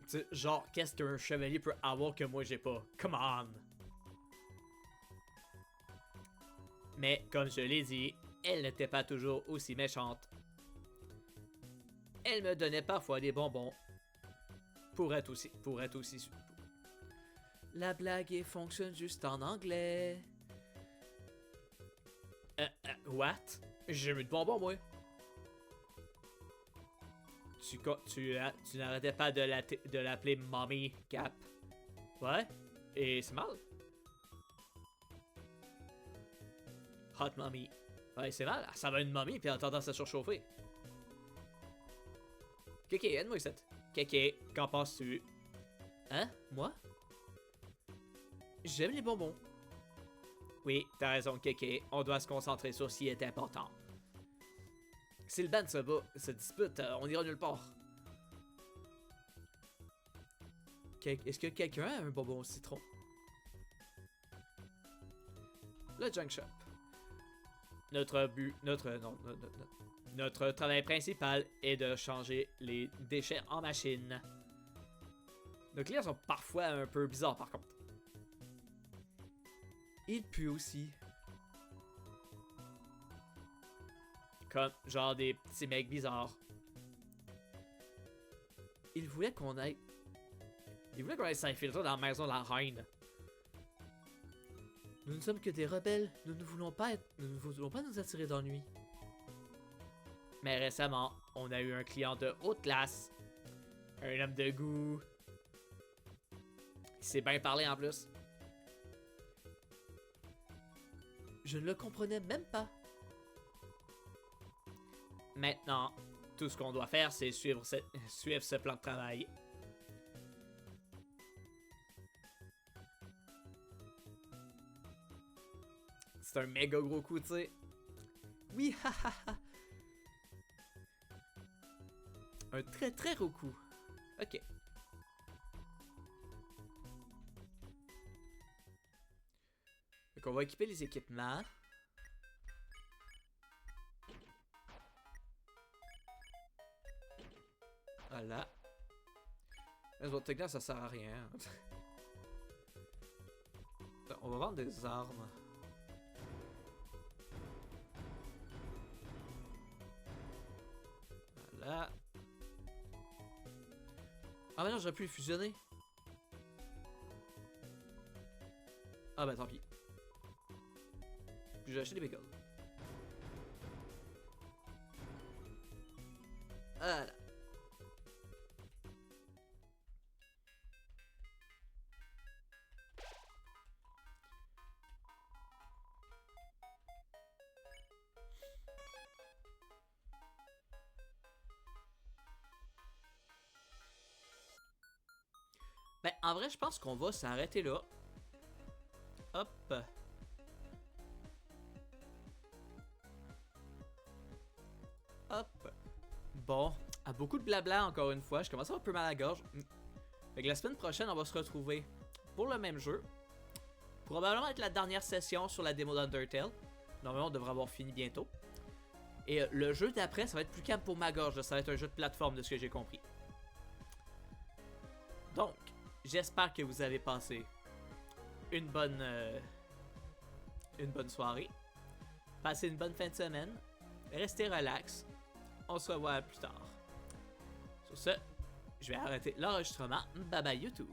T'sais, genre, qu'est-ce qu'un chevalier peut avoir que moi j'ai pas? Come on! Mais, comme je l'ai dit, elle n'était pas toujours aussi méchante. Elle me donnait parfois des bonbons. Pour être aussi... La blague fonctionne juste en anglais. What? J'ai eu de bonbons, moi. Tu n'arrêtais pas de l'appeler Mommy Cap. Ouais? Et c'est mal? Hot Mommy. Ouais, c'est mal. Ça va une momie puis elle a tendance à surchauffer. Kéké, aide-moi ici. Kéké, qu'en penses-tu? Hein? Moi? J'aime les bonbons. Oui, t'as raison, Kéké. On doit se concentrer sur ce qui est important. Si le band se dispute, on ira nulle part. Est-ce que quelqu'un a un bonbon au citron? Le junk shop. notre but, notre travail principal est de changer les déchets en machine. Nos clients sont parfois un peu bizarres par contre. Il pue aussi. Comme genre des petits mecs bizarres. Il voulait qu'on aille... Ils voulaient qu'on aille s'infiltrer dans la maison de la reine. Nous ne sommes que des rebelles. Nous ne voulons pas nous attirer d'ennui. Mais récemment, on a eu un client de haute classe. Un homme de goût. Il sait bien parler en plus. Je ne le comprenais même pas. Maintenant, tout ce qu'on doit faire, c'est suivre ce plan de travail. C'est un méga gros coup, tu sais. Oui, hahaha. Un très très gros coup. Ok. Donc on va équiper les équipements. Voilà. Mais bon, techniquement, ça sert à rien. On va vendre des armes. Voilà. Ah mais non, j'aurais pu les fusionner. Ah bah tant pis. Puis j'ai acheté des bacon. Voilà. Ben, en vrai, je pense qu'on va s'arrêter là. Hop. Hop. Bon, à beaucoup de blabla encore une fois. Je commence à avoir un peu mal à la gorge. Fait que la semaine prochaine, on va se retrouver pour le même jeu. Probablement être la dernière session sur la démo d'Undertale. Normalement, on devrait avoir fini bientôt. Et le jeu d'après, ça va être plus calme pour ma gorge. Ça va être un jeu de plateforme de ce que j'ai compris. Donc, j'espère que vous avez passé une bonne soirée. Passez une bonne fin de semaine. Restez relax. On se revoit plus tard. Sur ce, je vais arrêter l'enregistrement. Bye bye YouTube.